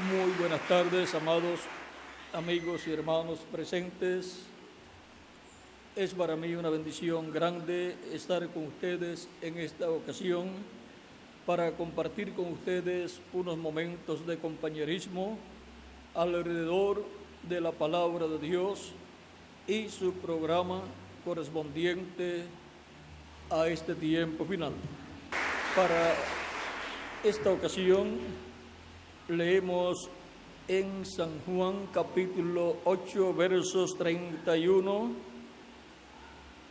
Muy buenas tardes, amados amigos y hermanos presentes. Es para mí una bendición grande estar con ustedes en esta ocasión para compartir con ustedes unos momentos de compañerismo alrededor de la palabra de Dios y su programa correspondiente a este tiempo final. Para esta ocasión leemos en San Juan capítulo 8 versos 31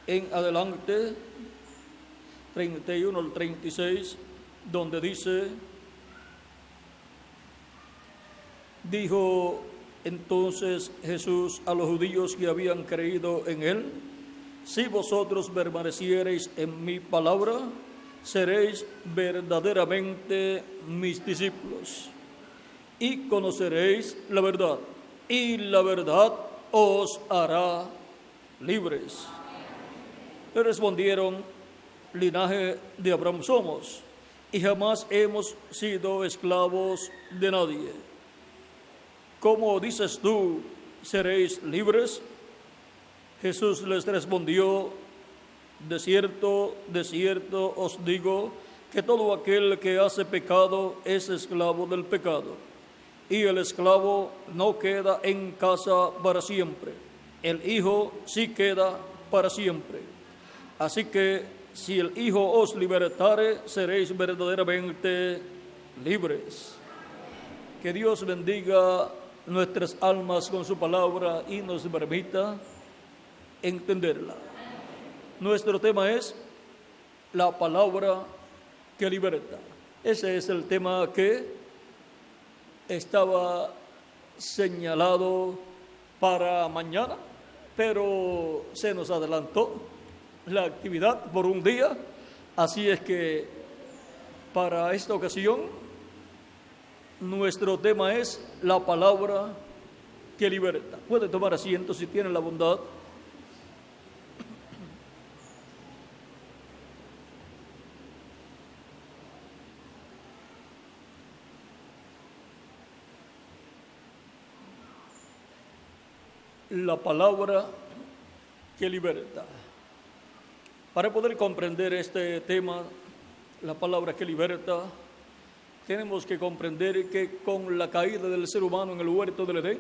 en adelante, 31 al 36, donde dice: dijo entonces Jesús a los judíos que habían creído en él: si vosotros permaneciereis en mi palabra, seréis verdaderamente mis discípulos y conoceréis la verdad, y la verdad os hará libres. Le respondieron: linaje de Abraham somos, y jamás hemos sido esclavos de nadie. ¿Cómo dices tú, seréis libres? Jesús les respondió: de cierto os digo, que todo aquel que hace pecado es esclavo del pecado. Y el esclavo no queda en casa para siempre, el Hijo sí queda para siempre. Así que si el Hijo os libertare, seréis verdaderamente libres. Que Dios bendiga nuestras almas con su palabra y nos permita entenderla. Nuestro tema es la palabra que liberta. Ese es el tema que estaba señalado para mañana, pero se nos adelantó la actividad por un día, así es que para esta ocasión nuestro tema es la palabra que liberta. Puede tomar asiento si tiene la bondad. La palabra que liberta. Para poder comprender este tema, la palabra que liberta, tenemos que comprender que con la caída del ser humano en el huerto del Edén,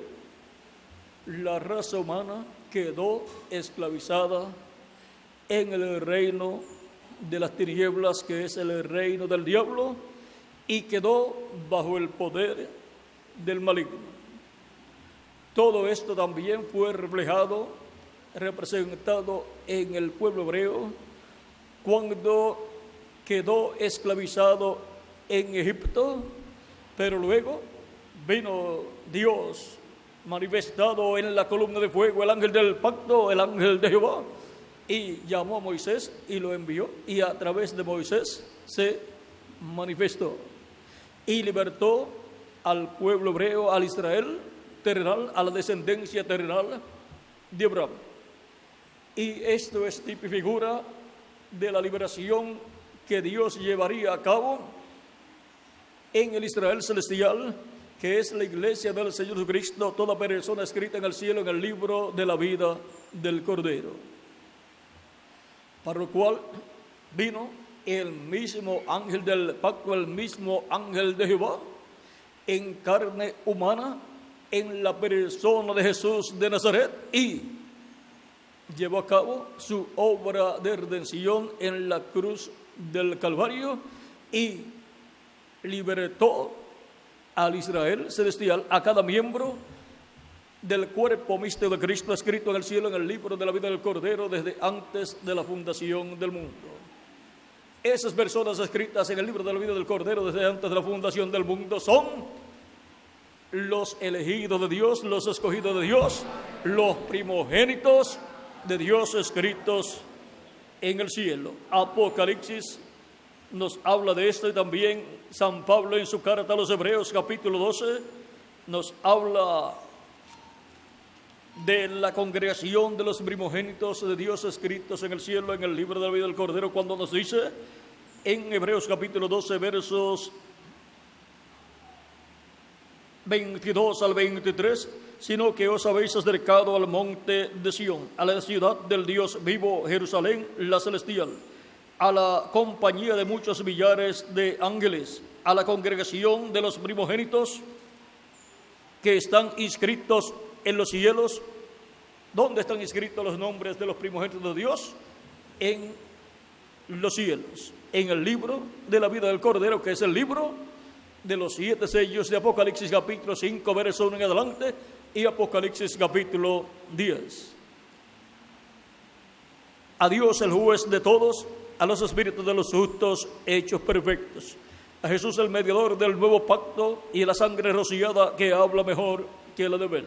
la raza humana quedó esclavizada en el reino de las tinieblas, que es el reino del diablo, y quedó bajo el poder del maligno. Todo esto también fue representado en el pueblo hebreo cuando quedó esclavizado en Egipto, pero luego vino Dios manifestado en la columna de fuego, el ángel del pacto, el ángel de Jehová, y llamó a Moisés y lo envió, y a través de Moisés se manifestó y libertó al pueblo hebreo, al Israel terrenal, a la descendencia terrenal de Abraham. Y esto es tipo y figura de la liberación que Dios llevaría a cabo en el Israel celestial, que es la iglesia del Señor Jesucristo, toda persona escrita en el cielo en el libro de la vida del Cordero, para lo cual vino el mismo ángel del pacto, el mismo ángel de Jehová, en carne humana, en la persona de Jesús de Nazaret, y llevó a cabo su obra de redención en la cruz del Calvario y libertó al Israel celestial, a cada miembro del cuerpo místico de Cristo, escrito en el cielo en el libro de la vida del Cordero desde antes de la fundación del mundo. Esas personas escritas en el libro de la vida del Cordero desde antes de la fundación del mundo son los elegidos de Dios, los escogidos de Dios, los primogénitos de Dios escritos en el cielo. Apocalipsis nos habla de esto, y también San Pablo en su carta a los Hebreos capítulo 12 nos habla de la congregación de los primogénitos de Dios escritos en el cielo en el libro de la vida del Cordero, cuando nos dice en Hebreos capítulo 12 versos 22 al 23, sino que os habéis acercado al monte de Sión, a la ciudad del Dios vivo, Jerusalén, la celestial, a la compañía de muchos millares de ángeles, a la congregación de los primogénitos que están inscritos en los cielos. ¿Dónde están inscritos los nombres de los primogénitos de Dios? En los cielos, en el libro de la vida del Cordero, que es el libro de los 7 sellos de Apocalipsis capítulo 5, verso 1 en adelante, y Apocalipsis capítulo 10. A Dios el juez de todos, a los espíritus de los justos hechos perfectos, a Jesús el mediador del nuevo pacto y a la sangre rociada que habla mejor que la de Abel.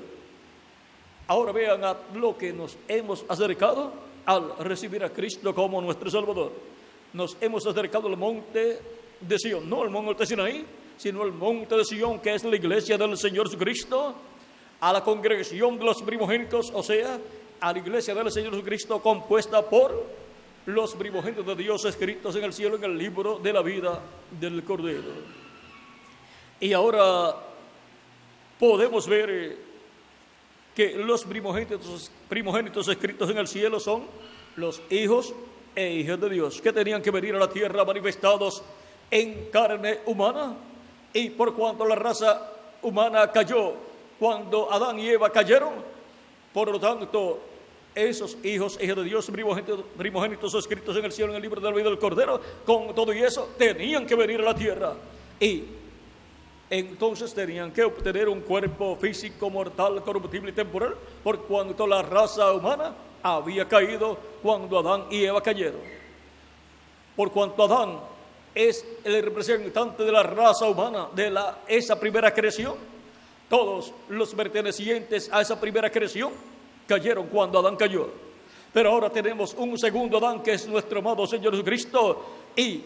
Ahora vean a lo que nos hemos acercado al recibir a Cristo como nuestro Salvador. Nos hemos acercado al monte de Sion, no al monte de Sinaí, sino al monte de Sion, que es la iglesia del Señor Jesucristo, a la congregación de los primogénitos, o sea, a la iglesia del Señor Jesucristo, compuesta por los primogénitos de Dios escritos en el cielo en el libro de la vida del Cordero. Y ahora podemos ver que los primogénitos escritos en el cielo son los hijos e hijas de Dios, que tenían que venir a la tierra manifestados en carne humana. Y por cuanto la raza humana cayó cuando Adán y Eva cayeron, por lo tanto, esos hijos e hijas de Dios, primogénitos escritos en el cielo en el libro de la vida del Cordero, con todo y eso, tenían que venir a la tierra. Y entonces tenían que obtener un cuerpo físico, mortal, corruptible y temporal, por cuanto la raza humana había caído cuando Adán y Eva cayeron. Por cuanto Adán es el representante de la raza humana, de esa primera creación, todos los pertenecientes a esa primera creación cayeron cuando Adán cayó. Pero ahora tenemos un segundo Adán, que es nuestro amado Señor Jesucristo, y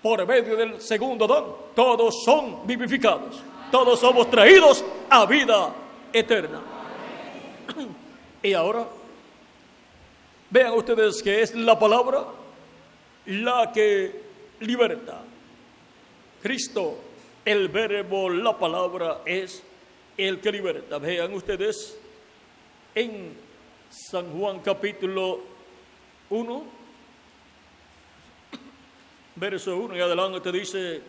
por medio del segundo Adán todos son vivificados, todos somos traídos a vida eterna. Y ahora vean ustedes que es la palabra la que liberta. Cristo, el verbo, la palabra, es el que liberta. Vean ustedes en San Juan capítulo 1, verso 1 y adelante, dice: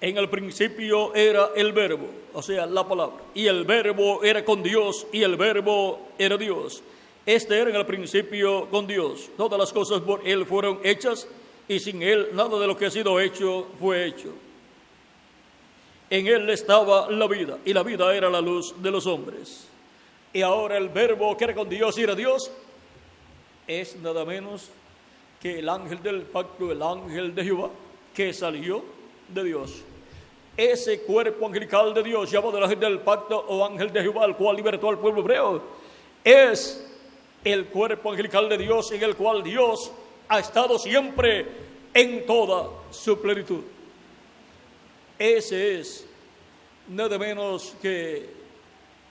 en el principio era el verbo, o sea, la palabra, y el verbo era con Dios, y el verbo era Dios. Este era en el principio con Dios. Todas las cosas por Él fueron hechas, y sin Él nada de lo que ha sido hecho fue hecho. En Él estaba la vida, y la vida era la luz de los hombres. Y ahora el verbo que era con Dios y era Dios es nada menos que el ángel del pacto, el ángel de Jehová, que salió de Dios. Ese cuerpo angelical de Dios, llamado el ángel del pacto o ángel de Jehová, el cual libertó al pueblo hebreo, es el cuerpo angelical de Dios en el cual Dios ha estado siempre en toda su plenitud. Ese es nada menos que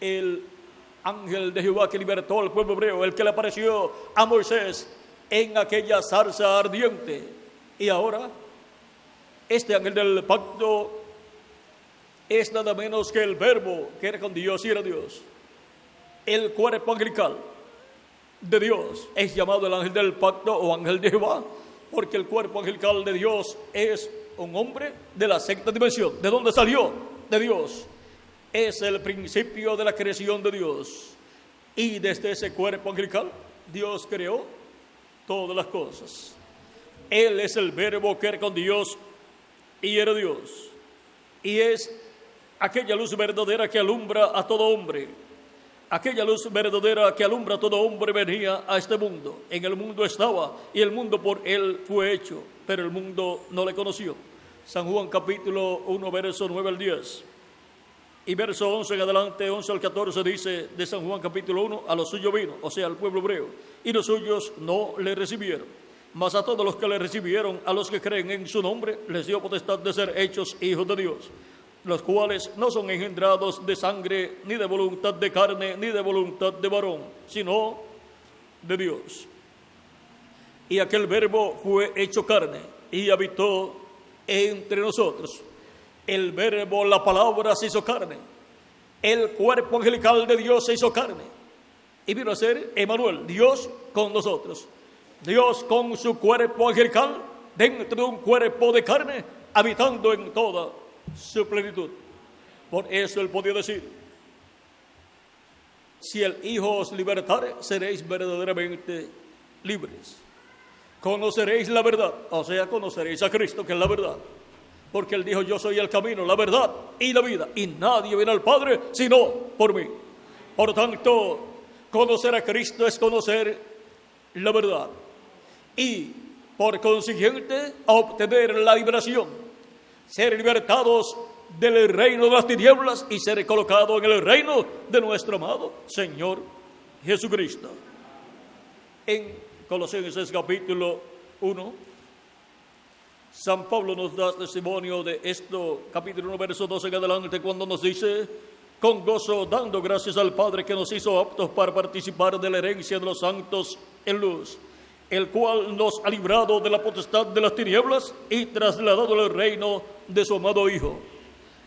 el ángel de Jehová que libertó al pueblo hebreo, el que le apareció a Moisés en aquella zarza ardiente. Y ahora este ángel del pacto es nada menos que el verbo que era con Dios y era Dios. El cuerpo angelical de Dios es llamado el ángel del pacto o ángel de Jehová, porque el cuerpo angelical de Dios es un hombre de la sexta dimensión. ¿De dónde salió? De Dios. Es el principio de la creación de Dios. Y desde ese cuerpo angelical Dios creó todas las cosas. Él es el verbo que era con Dios y era Dios. Y es aquella luz verdadera que alumbra a todo hombre. Aquella luz verdadera que alumbra a todo hombre venía a este mundo. En el mundo estaba y el mundo por Él fue hecho, pero el mundo no le conoció. San Juan capítulo 1, verso 9 al 10. Y verso 11 en adelante, 11 al 14, dice de San Juan capítulo 1, a los suyos vino, o sea, al pueblo hebreo, y los suyos no le recibieron. Mas a todos los que le recibieron, a los que creen en su nombre, les dio potestad de ser hechos hijos de Dios, los cuales no son engendrados de sangre, ni de voluntad de carne, ni de voluntad de varón, sino de Dios. Y aquel verbo fue hecho carne y habitó entre nosotros. El verbo, la palabra, se hizo carne. El cuerpo angelical de Dios se hizo carne. Y vino a ser Emmanuel, Dios con nosotros. Dios con su cuerpo angelical dentro de un cuerpo de carne, habitando en toda su plenitud. Por eso él podía decir: si el Hijo os libertare, seréis verdaderamente libres. Conoceréis la verdad, o sea, conoceréis a Cristo, que es la verdad. Porque él dijo: yo soy el camino, la verdad y la vida, y nadie viene al Padre sino por mí. Por tanto, conocer a Cristo es conocer la verdad. Y, por consiguiente, obtener la liberación. Ser libertados del reino de las tinieblas y ser colocados en el reino de nuestro amado Señor Jesucristo. En Colosenses capítulo 1, San Pablo nos da testimonio de esto, capítulo 1, verso 12 en adelante, cuando nos dice: con gozo dando gracias al Padre que nos hizo aptos para participar de la herencia de los santos en luz, el cual nos ha librado de la potestad de las tinieblas y trasladado al reino de su amado Hijo.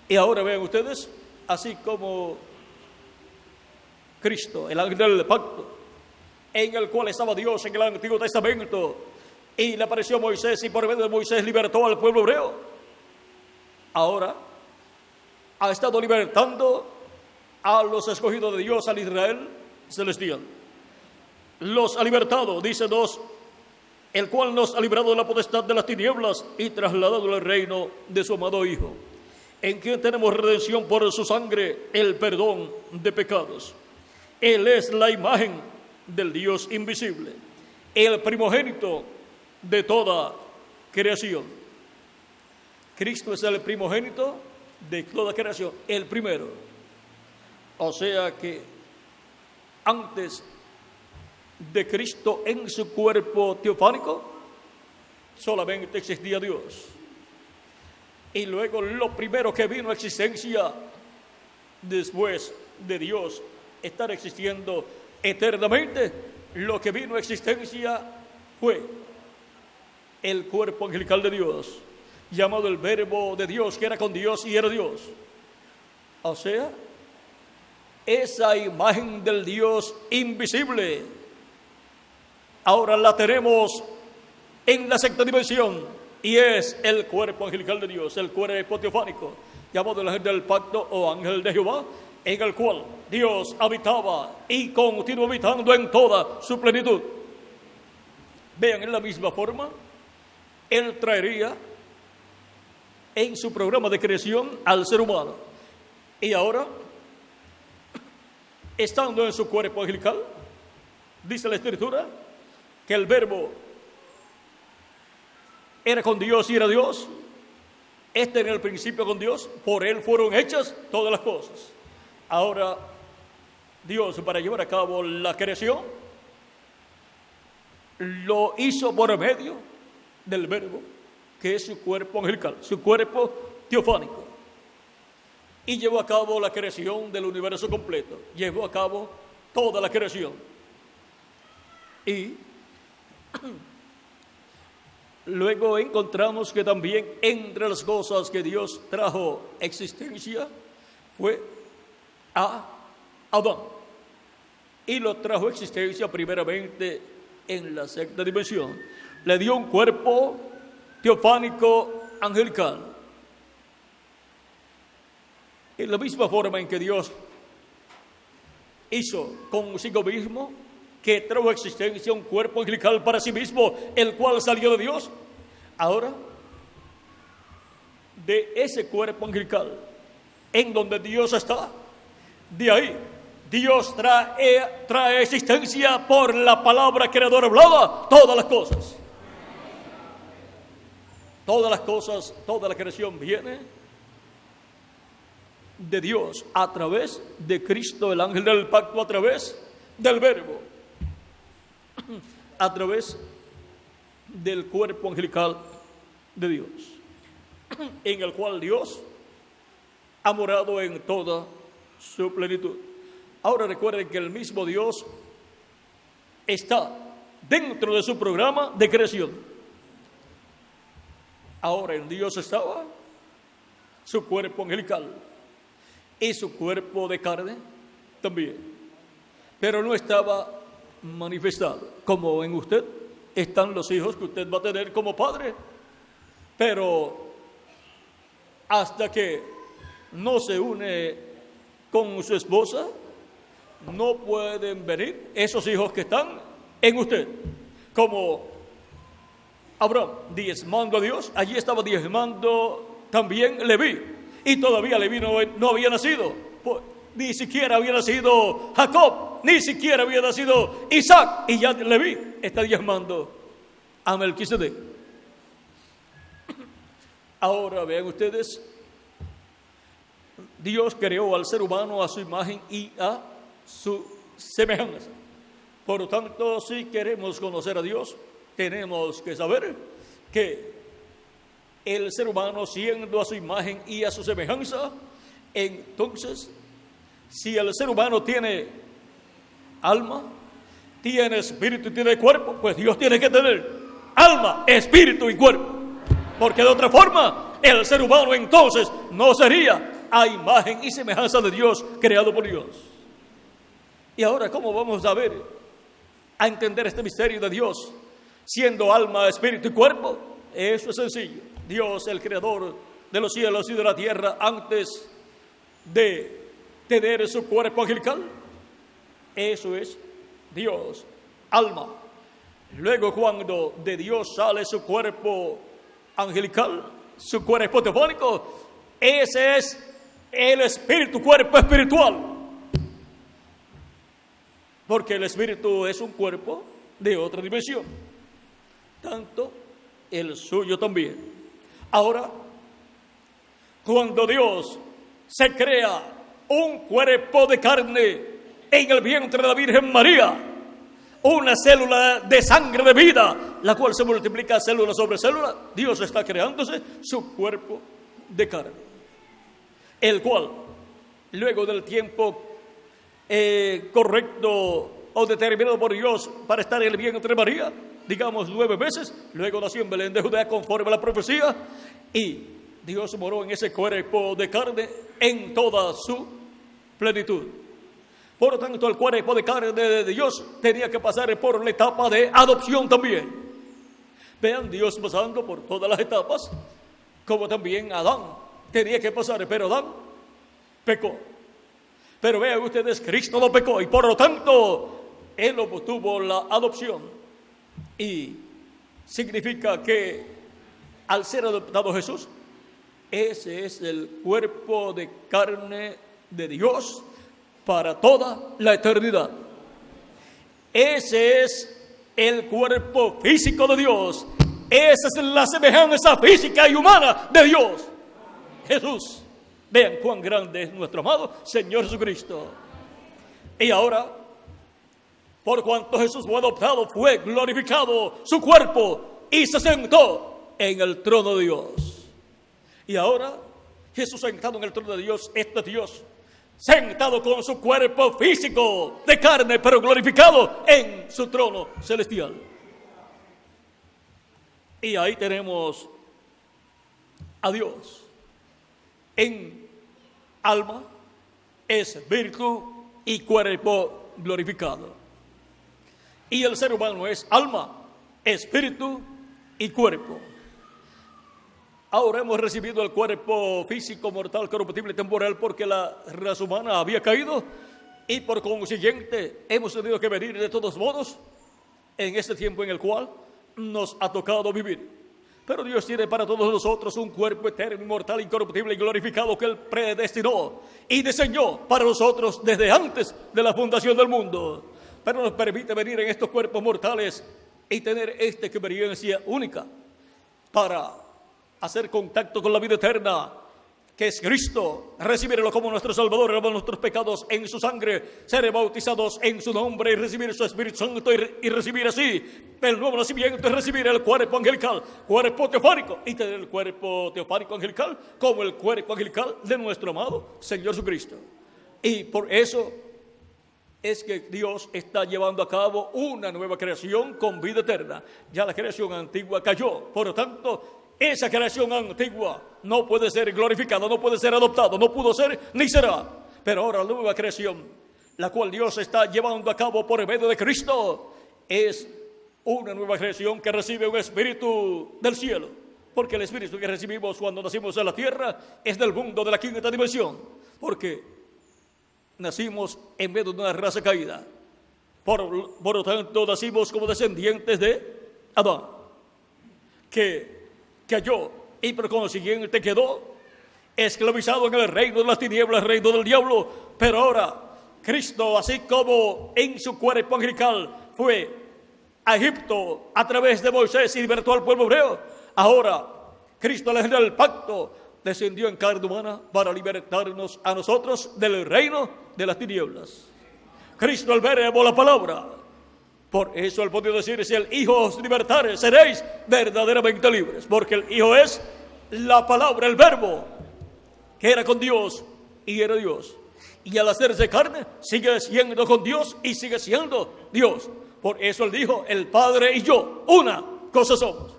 Y ahora vean ustedes, así como Cristo, el ángel del pacto, en el cual estaba Dios en el Antiguo Testamento, y le apareció a Moisés, y por medio de Moisés libertó al pueblo hebreo, ahora ha estado libertando a los escogidos de Dios, al Israel celestial. Los ha libertado, dice 2, el cual nos ha librado de la potestad de las tinieblas y trasladado al reino de su amado Hijo, en quien tenemos redención por su sangre, el perdón de pecados. Él es la imagen del Dios invisible, el primogénito de toda creación. Cristo es el primogénito de toda creación, el primero. O sea que antes de Cristo en su cuerpo teofánico, solamente existía Dios. Y luego lo primero que vino a existencia después de Dios estar existiendo eternamente, lo que vino a existencia fue el cuerpo angelical de Dios, llamado el Verbo de Dios, que era con Dios y era Dios. O sea, esa imagen del Dios invisible ahora la tenemos en la sexta dimensión, y es el cuerpo angelical de Dios, el cuerpo teofánico, llamado el ángel del pacto o ángel de Jehová, en el cual Dios habitaba y continuó habitando en toda su plenitud. Vean, en la misma forma, Él traería en su programa de creación al ser humano. Y ahora, estando en su cuerpo angelical, dice la Escritura que el Verbo era con Dios y era Dios. En el principio con Dios, por Él fueron hechas todas las cosas. Ahora, Dios, para llevar a cabo la creación, lo hizo por medio del Verbo, que es su cuerpo angelical, su cuerpo teofánico. Y llevó a cabo la creación del universo completo, llevó a cabo toda la creación. Y luego encontramos que también entre las cosas que Dios trajo existencia fue a Adán. Y lo trajo existencia primeramente en la sexta dimensión. Le dio un cuerpo teofánico angelical. En la misma forma en que Dios hizo consigo mismo, que trajo existencia un cuerpo angelical para sí mismo, el cual salió de Dios. Ahora, de ese cuerpo angelical, en donde Dios está, de ahí Dios trae existencia por la palabra creadora hablada, todas las cosas. Todas las cosas, toda la creación viene de Dios a través de Cristo, el ángel del pacto, a través del Verbo, a través del cuerpo angelical de Dios, en el cual Dios ha morado en toda su plenitud. Ahora recuerden que el mismo Dios está dentro de su programa de creación. Ahora en Dios estaba su cuerpo angelical y su cuerpo de carne también. Pero no estaba manifestado, como en usted están los hijos que usted va a tener como padre. Pero hasta que no se une con su esposa, no pueden venir esos hijos que están en usted. Como Abraham diezmando a Dios, allí estaba diezmando también Leví, y todavía Leví no había nacido, ni siquiera había nacido Jacob, ni siquiera había nacido Isaac, y ya Leví está diezmando a Melquisedec. Ahora vean ustedes, Dios creó al ser humano a su imagen y a su semejanza. Por lo tanto, si queremos conocer a Dios, tenemos que saber que el ser humano, siendo a su imagen y a su semejanza, entonces, si el ser humano tiene alma, tiene espíritu y tiene cuerpo, pues Dios tiene que tener alma, espíritu y cuerpo. Porque de otra forma, el ser humano entonces no sería a imagen y semejanza de Dios, creado por Dios. Y ahora, ¿cómo vamos a ver, a entender este misterio de Dios, siendo alma, espíritu y cuerpo? Eso es sencillo. Dios, el creador de los cielos y de la tierra, antes de tener su cuerpo angelical, eso es Dios, alma. Luego, cuando de Dios sale su cuerpo angelical, su cuerpo teofánico, ese es el espíritu, cuerpo espiritual. Porque el espíritu es un cuerpo de otra dimensión, tanto el suyo también. Ahora, cuando Dios se crea un cuerpo de carne en el vientre de la Virgen María, una célula de sangre de vida, la cual se multiplica célula sobre célula, Dios está creándose su cuerpo de carne, el cual, luego del tiempo correcto o determinado por Dios para estar en el vientre de María, digamos 9 meses, luego nació en Belén de Judea conforme a la profecía, y Dios moró en ese cuerpo de carne en toda su plenitud. Por lo tanto, el cuerpo de carne de Dios tenía que pasar por la etapa de adopción también. Vean, Dios pasando por todas las etapas, como también Adán tenía que pasar, pero Adán pecó. Pero vean ustedes, Cristo no pecó y por lo tanto, Él obtuvo la adopción. Y significa que al ser adoptado Jesús, ese es el cuerpo de carne de Dios para toda la eternidad. Ese es el cuerpo físico de Dios. Esa es la semejanza física y humana de Dios, Jesús. Vean cuán grande es nuestro amado Señor Jesucristo. Y ahora, por cuanto Jesús fue adoptado, fue glorificado su cuerpo y se sentó en el trono de Dios. Y ahora, Jesús sentado en el trono de Dios, este Dios sentado con su cuerpo físico de carne, pero glorificado en su trono celestial. Y ahí tenemos a Dios en alma, espíritu y cuerpo glorificado. Y el ser humano es alma, espíritu y cuerpo. Ahora hemos recibido el cuerpo físico, mortal, corruptible y temporal porque la raza humana había caído y por consiguiente hemos tenido que venir de todos modos en este tiempo en el cual nos ha tocado vivir. Pero Dios tiene para todos nosotros un cuerpo eterno, inmortal, incorruptible y glorificado que Él predestinó y diseñó para nosotros desde antes de la fundación del mundo. Pero nos permite venir en estos cuerpos mortales y tener esta experiencia única para hacer contacto con la vida eterna, que es Cristo, recibirlo como nuestro Salvador, lavar nuestros pecados en su sangre, ser bautizados en su nombre y recibir su Espíritu Santo y recibir así el nuevo nacimiento y recibir el cuerpo angelical, cuerpo teofánico, y tener el cuerpo teofánico angelical como el cuerpo angelical de nuestro amado Señor Jesucristo. Y por eso es que Dios está llevando a cabo una nueva creación con vida eterna. Ya la creación antigua cayó, por lo tanto, esa creación antigua no puede ser glorificada, no puede ser adoptada, no pudo ser ni será. Pero ahora la nueva creación, la cual Dios está llevando a cabo por medio de Cristo, es una nueva creación que recibe un espíritu del cielo. Porque el espíritu que recibimos cuando nacimos en la tierra es del mundo de la quinta dimensión. Porque nacimos en medio de una raza caída. Por lo tanto, nacimos como descendientes de Adán, que cayó y por consiguiente quedó esclavizado en el reino de las tinieblas, el reino del diablo. Pero ahora Cristo, así como en su cuerpo angelical fue a Egipto a través de Moisés y libertó al pueblo hebreo, ahora Cristo, el ángel del pacto, descendió en carne humana para libertarnos a nosotros del reino de las tinieblas. Cristo, el verbo, la palabra. Por eso él podía decir: si el Hijo os libertare, seréis verdaderamente libres. Porque el Hijo es la palabra, el verbo, que era con Dios y era Dios. Y al hacerse carne, sigue siendo con Dios y sigue siendo Dios. Por eso él dijo: el Padre y yo, una cosa somos.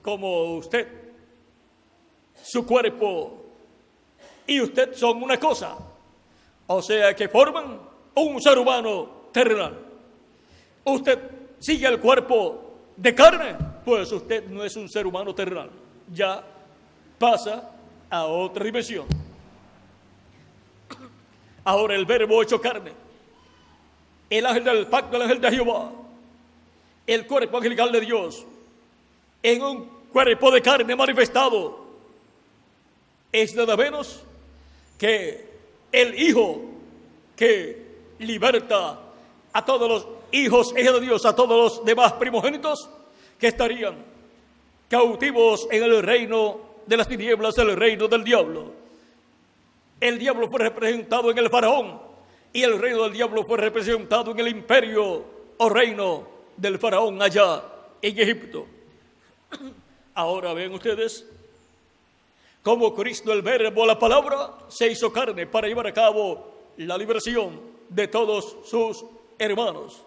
Como usted, su cuerpo y usted son una cosa. O sea que forman un ser humano terrenal. Usted sigue el cuerpo de carne, pues usted no es un ser humano terrenal. Ya pasa a otra dimensión. Ahora el verbo hecho carne, el ángel del pacto, el ángel de Jehová, el cuerpo angelical de Dios, en un cuerpo de carne manifestado, es nada menos que el Hijo que liberta a todos los hijos de Dios, a todos los demás primogénitos que estarían cautivos en el reino de las tinieblas, el reino del diablo. El diablo fue representado en el faraón y el reino del diablo fue representado en el imperio o reino del faraón allá en Egipto. Ahora ven ustedes cómo Cristo, el verbo, la palabra, se hizo carne para llevar a cabo la liberación de todos sus hermanos.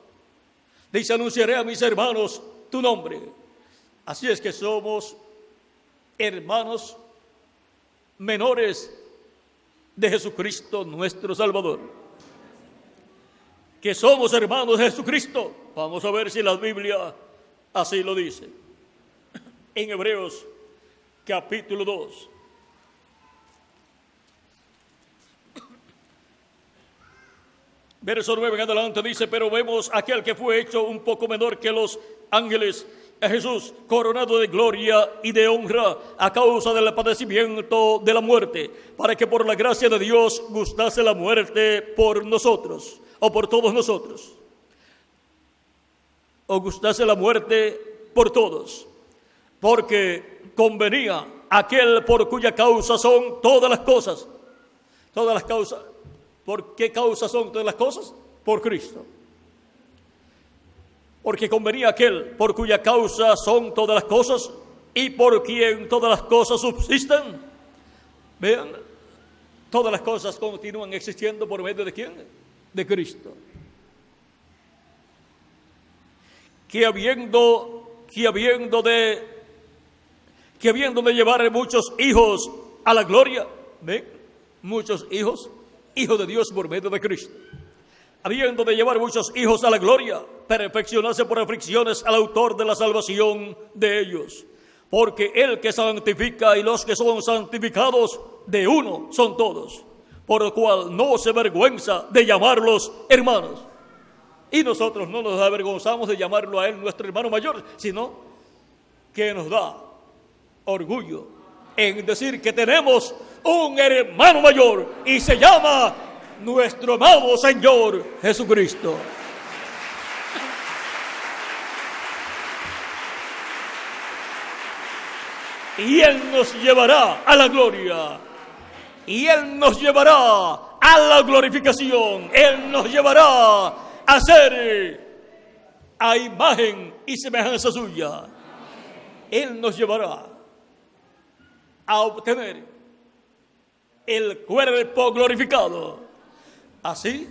Dice: anunciaré a mis hermanos tu nombre. Así es que somos hermanos menores de Jesucristo nuestro Salvador. Que somos hermanos de Jesucristo. Vamos a ver si la Biblia así lo dice. En Hebreos capítulo 2. Verso 9 en adelante dice: pero vemos a aquel que fue hecho un poco menor que los ángeles, a Jesús, coronado de gloria y de honra a causa del padecimiento de la muerte, para que por la gracia de Dios gustase la muerte por nosotros, o por todos nosotros, o gustase la muerte por todos, porque convenía aquel por cuya causa son todas las cosas. Todas las causas. ¿Por qué causa son todas las cosas? Por Cristo. Porque convenía aquel por cuya causa son todas las cosas y por quien todas las cosas subsisten. Vean, todas las cosas continúan existiendo por medio de ¿quién? De Cristo. Que habiendo de llevar muchos hijos a la gloria, ¿ven? Muchos hijos de Dios por medio de Cristo. Habiendo de llevar muchos hijos a la gloria, perfeccionarse por aflicciones al autor de la salvación de ellos. Porque el que santifica y los que son santificados, de uno son todos. Por lo cual no se avergüenza de llamarlos hermanos. Y nosotros no nos avergonzamos de llamarlo a él nuestro hermano mayor, sino que nos da orgullo en decir que tenemos un hermano mayor y se llama nuestro amado Señor Jesucristo. Y Él nos llevará a la gloria. Y Él nos llevará a la glorificación. Él nos llevará a ser a imagen y semejanza suya. Él nos llevará a obtener el cuerpo glorificado, así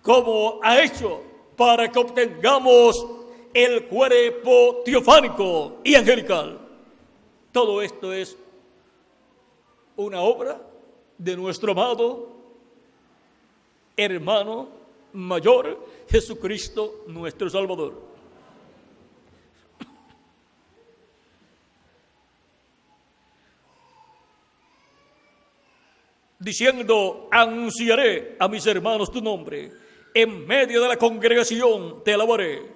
como ha hecho para que obtengamos el cuerpo teofánico y angelical. Todo esto es una obra de nuestro amado hermano mayor, Jesucristo nuestro Salvador. Diciendo, anunciaré a mis hermanos tu nombre, en medio de la congregación te alabaré.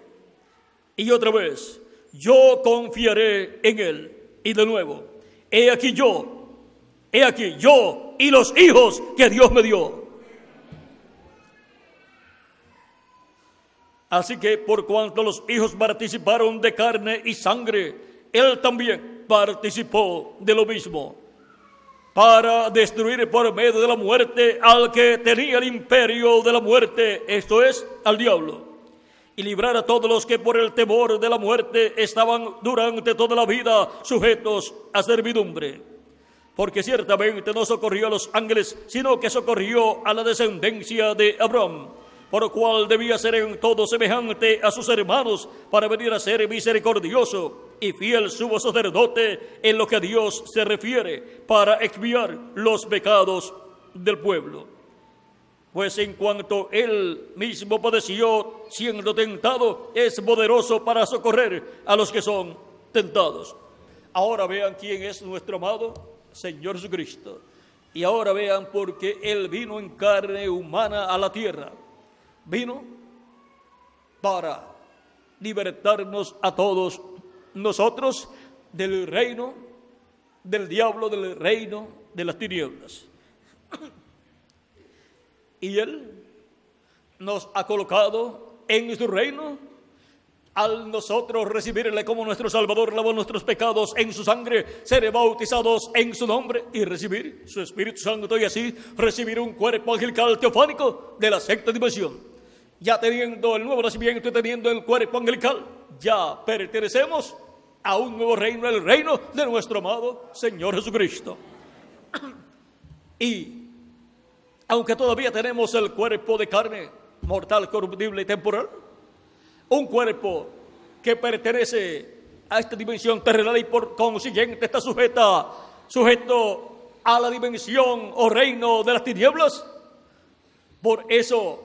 Y otra vez, yo confiaré en él. Y de nuevo, he aquí yo y los hijos que Dios me dio. Así que por cuanto los hijos participaron de carne y sangre, él también participó de lo mismo, para destruir por medio de la muerte al que tenía el imperio de la muerte, esto es, al diablo, y librar a todos los que por el temor de la muerte estaban durante toda la vida sujetos a servidumbre. Porque ciertamente no socorrió a los ángeles, sino que socorrió a la descendencia de Abraham, por lo cual debía ser en todo semejante a sus hermanos, para venir a ser misericordioso y fiel sumo sacerdote en lo que a Dios se refiere, para expiar los pecados del pueblo. Pues en cuanto él mismo padeció siendo tentado, es poderoso para socorrer a los que son tentados. Ahora vean quién es nuestro amado Señor Jesucristo. Y ahora vean por qué él vino en carne humana a la tierra. Vino para libertarnos a todos nosotros del reino del diablo, del reino de las tinieblas. Y él nos ha colocado en su reino al nosotros recibirle como nuestro Salvador, lavar nuestros pecados en su sangre, ser bautizados en su nombre y recibir su Espíritu Santo, y así recibir un cuerpo angelical teofánico de la sexta dimensión. Ya teniendo el nuevo nacimiento y teniendo el cuerpo angelical, ya pertenecemos a un nuevo reino, el reino de nuestro amado Señor Jesucristo. Y aunque todavía tenemos el cuerpo de carne, mortal, corruptible y temporal, un cuerpo que pertenece a esta dimensión terrenal y por consiguiente está sujeto a la dimensión o reino de las tinieblas. Por eso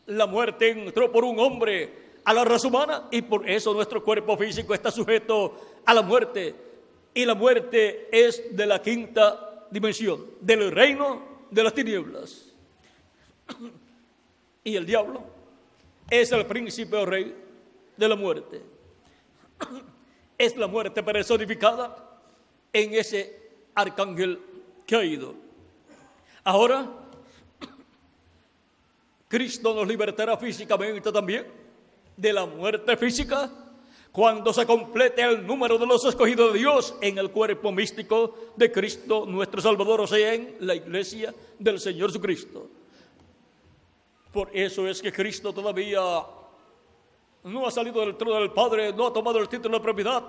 la muerte entró por un hombre a la raza humana, y por eso nuestro cuerpo físico está sujeto a la muerte. Y la muerte es de la quinta dimensión, del reino de las tinieblas. Y el diablo es el príncipe o rey de la muerte. Es la muerte personificada en ese arcángel caído. Ahora, Cristo nos libertará físicamente también de la muerte física cuando se complete el número de los escogidos de Dios en el cuerpo místico de Cristo nuestro Salvador, o sea, en la iglesia del Señor Jesucristo. Por eso es que Cristo todavía no ha salido del trono del Padre, no ha tomado el título de propiedad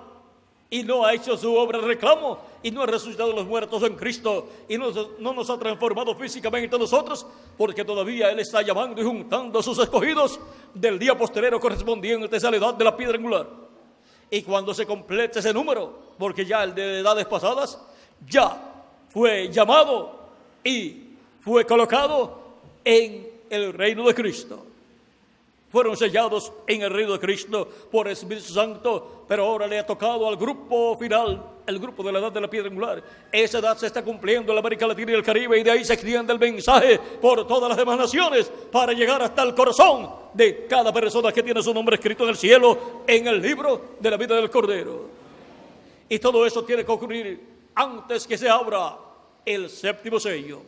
y no ha hecho su obra de reclamo y no ha resucitado a los muertos en Cristo y no nos ha transformado físicamente a nosotros, porque todavía Él está llamando y juntando a sus escogidos del día posterior correspondiente a la edad de la piedra angular. Y cuando se complete ese número, porque ya el de edades pasadas ya fue llamado y fue colocado en el reino de Cristo. Fueron sellados en el reino de Cristo por el Espíritu Santo, pero ahora le ha tocado al grupo final, el grupo de la edad de la piedra angular. Esa edad se está cumpliendo en la América Latina y el Caribe, y de ahí se extiende el mensaje por todas las demás naciones para llegar hasta el corazón de cada persona que tiene su nombre escrito en el cielo, en el libro de la vida del Cordero. Y todo eso tiene que ocurrir antes que se abra el séptimo sello.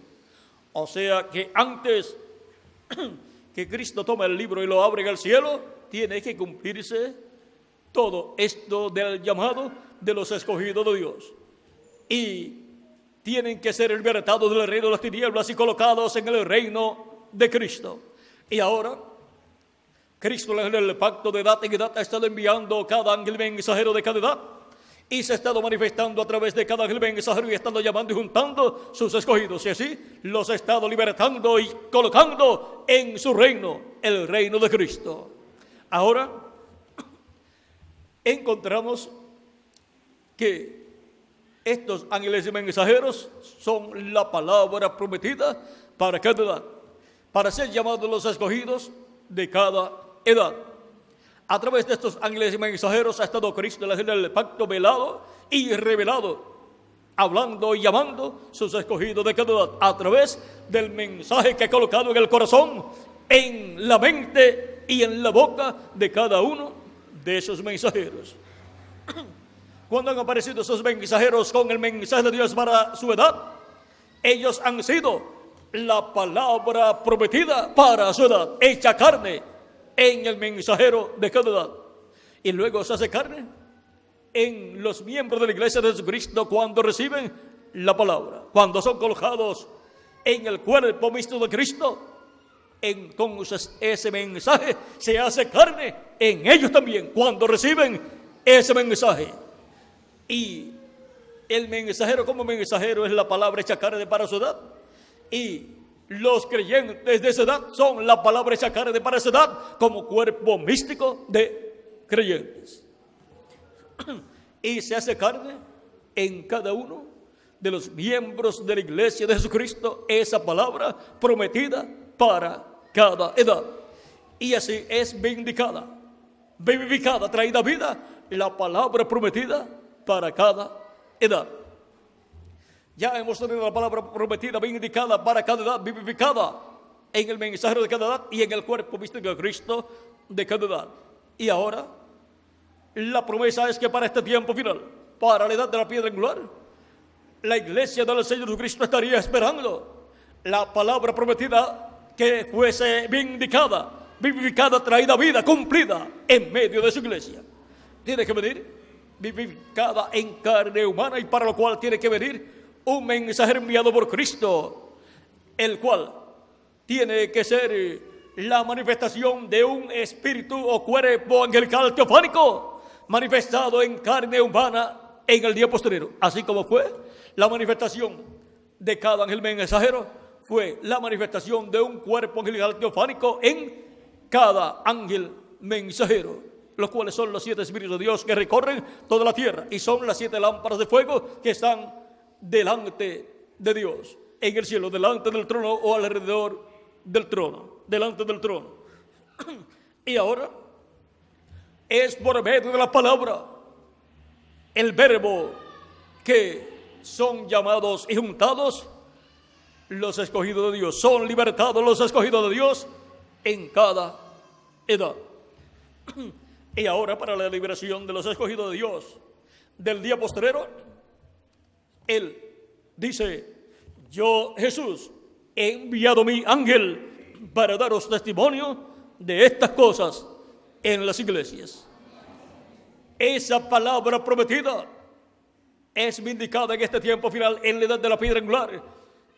O sea que antes que Cristo toma el libro y lo abre en el cielo, tiene que cumplirse todo esto del llamado de los escogidos de Dios. Y tienen que ser libertados del reino de las tinieblas y colocados en el reino de Cristo. Y ahora, Cristo en el pacto de edad en edad ha estado enviando cada ángel mensajero de cada edad, y se ha estado manifestando a través de cada ángel mensajero y estando llamando y juntando sus escogidos, y así los ha estado libertando y colocando en su reino, el reino de Cristo. Ahora encontramos que Estos ángeles y mensajeros son la palabra prometida para cada edad, para ser llamados los escogidos de cada edad. A través de estos ángeles y mensajeros ha estado Cristo, el ángel del pacto, velado y revelado, hablando y llamando sus escogidos de cada edad, a través del mensaje que ha colocado en el corazón, en la mente y en la boca de cada uno de esos mensajeros. Cuando han aparecido esos mensajeros con el mensaje de Dios para su edad, ellos han sido la palabra prometida para su edad, hecha carne en el mensajero de cada edad. Y luego se hace carne en los miembros de la iglesia de Jesucristo cuando reciben la palabra, cuando son colocados en el cuerpo místico de Cristo. Entonces ese mensaje se hace carne en ellos también cuando reciben ese mensaje. Y el mensajero como mensajero es la palabra hecha carne para su edad, y los creyentes de esa edad son la palabra hecha carne para esa edad como cuerpo místico de creyentes. Y se hace carne en cada uno de los miembros de la iglesia de Jesucristo esa palabra prometida para cada edad. Y así es vindicada, vivificada, traída a vida la palabra prometida para cada edad. Ya hemos tenido la palabra prometida, vindicada para cada edad, vivificada en el mensajero de cada edad y en el cuerpo místico de Cristo de cada edad. Y ahora la promesa es que para este tiempo final, para la edad de la piedra angular, la iglesia del Señor Jesucristo estaría esperando la palabra prometida que fuese vindicada, vivificada, traída a vida, cumplida en medio de su iglesia. Tiene que venir vivificada en carne humana, y para lo cual tiene que venir un mensajero enviado por Cristo, el cual tiene que ser la manifestación de un espíritu o cuerpo angelical teofánico manifestado en carne humana en el día posterior. Así como fue la manifestación de cada ángel mensajero, fue la manifestación de un cuerpo angelical teofánico en cada ángel mensajero, los cuales son los 7 espíritus de Dios que recorren toda la tierra, y son las 7 lámparas de fuego que están delante de Dios en el cielo, delante del trono o alrededor del trono, delante del trono. Y ahora es por medio de la palabra, el verbo, que son llamados y juntados los escogidos de Dios, son libertados los escogidos de Dios en cada edad. Y ahora, para la liberación de los escogidos de Dios del día postrero, Él dice: yo, Jesús, he enviado mi ángel para daros testimonio de estas cosas en las iglesias. Esa palabra prometida es vindicada en este tiempo final, en la edad de la piedra angular,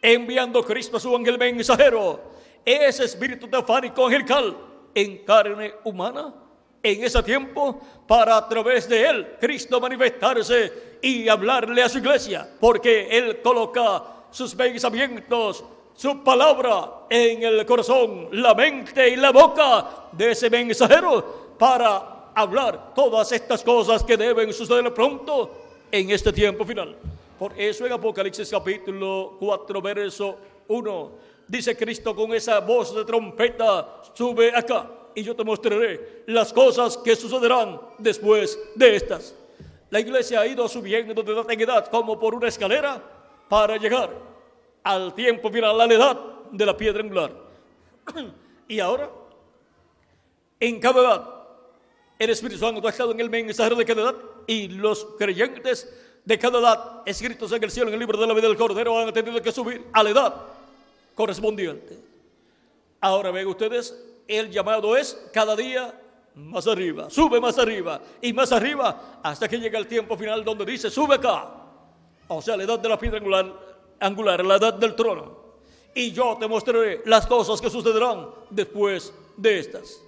enviando Cristo a su ángel mensajero, ese espíritu teofánico angelical en carne humana, en ese tiempo, para a través de él Cristo manifestarse y hablarle a su iglesia, porque él coloca sus pensamientos, su palabra en el corazón, la mente y la boca de ese mensajero para hablar todas estas cosas que deben suceder pronto en este tiempo final. Por eso en Apocalipsis capítulo 4 verso 1 dice Cristo con esa voz de trompeta: sube acá y yo te mostraré las cosas que sucederán después de estas. La iglesia ha ido subiendo de edad en edad como por una escalera para llegar al tiempo final, a la edad de la piedra angular. Y ahora, en cada edad, el Espíritu Santo ha estado en el mensajero de cada edad, y los creyentes de cada edad, escritos en el cielo en el libro de la vida del Cordero, han tenido que subir a la edad correspondiente. Ahora ven ustedes, el llamado es cada día más arriba, sube más arriba y más arriba, hasta que llega el tiempo final donde dice: sube acá, o sea, la edad de la piedra angular, la edad del trono, y yo te mostraré las cosas que sucederán después de estas.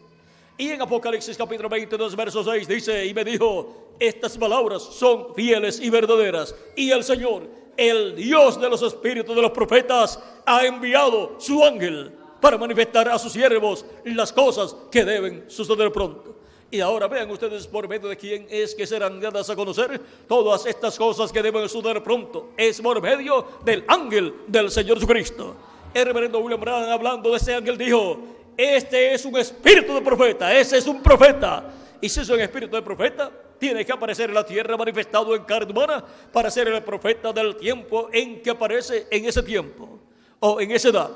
Y en Apocalipsis capítulo 22 verso 6 dice: y me dijo: estas palabras son fieles y verdaderas, y el Señor, el Dios de los espíritus de los profetas, ha enviado su ángel para manifestar a sus siervos las cosas que deben suceder pronto. Y ahora vean ustedes por medio de quién es que serán dadas a conocer todas estas cosas que deben suceder pronto. Es por medio del ángel del Señor Jesucristo. El reverendo William Branham, hablando de ese ángel, dijo: este es un espíritu de profeta, ese es un profeta. Y si es un espíritu de profeta, tiene que aparecer en la tierra manifestado en carne humana para ser el profeta del tiempo en que aparece en ese tiempo o en esa edad.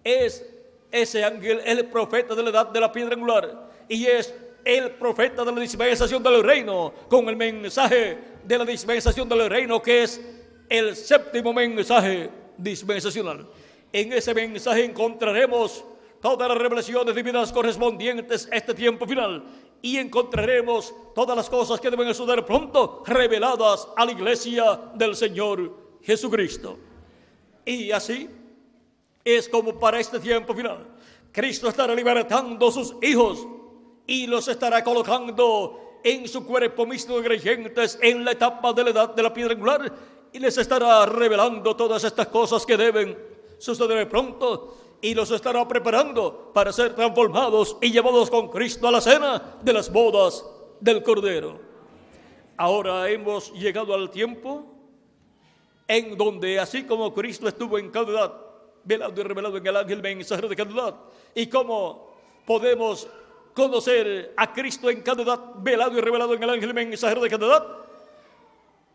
Es ese ángel el profeta de la edad de la piedra angular y es el profeta de la dispensación del reino, con el mensaje de la dispensación del reino, que es el séptimo mensaje dispensacional. En ese mensaje encontraremos todas las revelaciones divinas correspondientes a este tiempo final, y encontraremos todas las cosas que deben suceder pronto, reveladas a la iglesia del Señor Jesucristo. Y así es como para este tiempo final Cristo estará libertando sus hijos y los estará colocando en su cuerpo místico de creyentes en la etapa de la edad de la piedra angular, y les estará revelando todas estas cosas que deben suceder pronto, y los estará preparando para ser transformados y llevados con Cristo a la cena de las bodas del Cordero. Ahora hemos llegado al tiempo en donde, así como Cristo estuvo en cada edad, velado y revelado en el ángel mensajero de cada edad, y como podemos conocer a Cristo en cada edad, velado y revelado en el ángel mensajero de cada edad,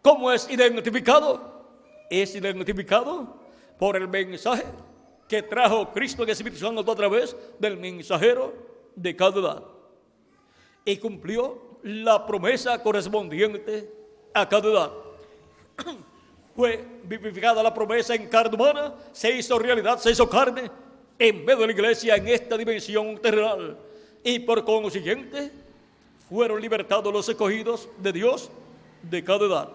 ¿cómo es identificado? Es identificado por el mensaje que trajo Cristo en el Espíritu Santo a través del mensajero de cada edad, y cumplió la promesa correspondiente a cada edad. Fue vivificada la promesa en carne humana, se hizo realidad, se hizo carne en medio de la iglesia en esta dimensión terrenal, y por consiguiente fueron libertados los escogidos de Dios de cada edad.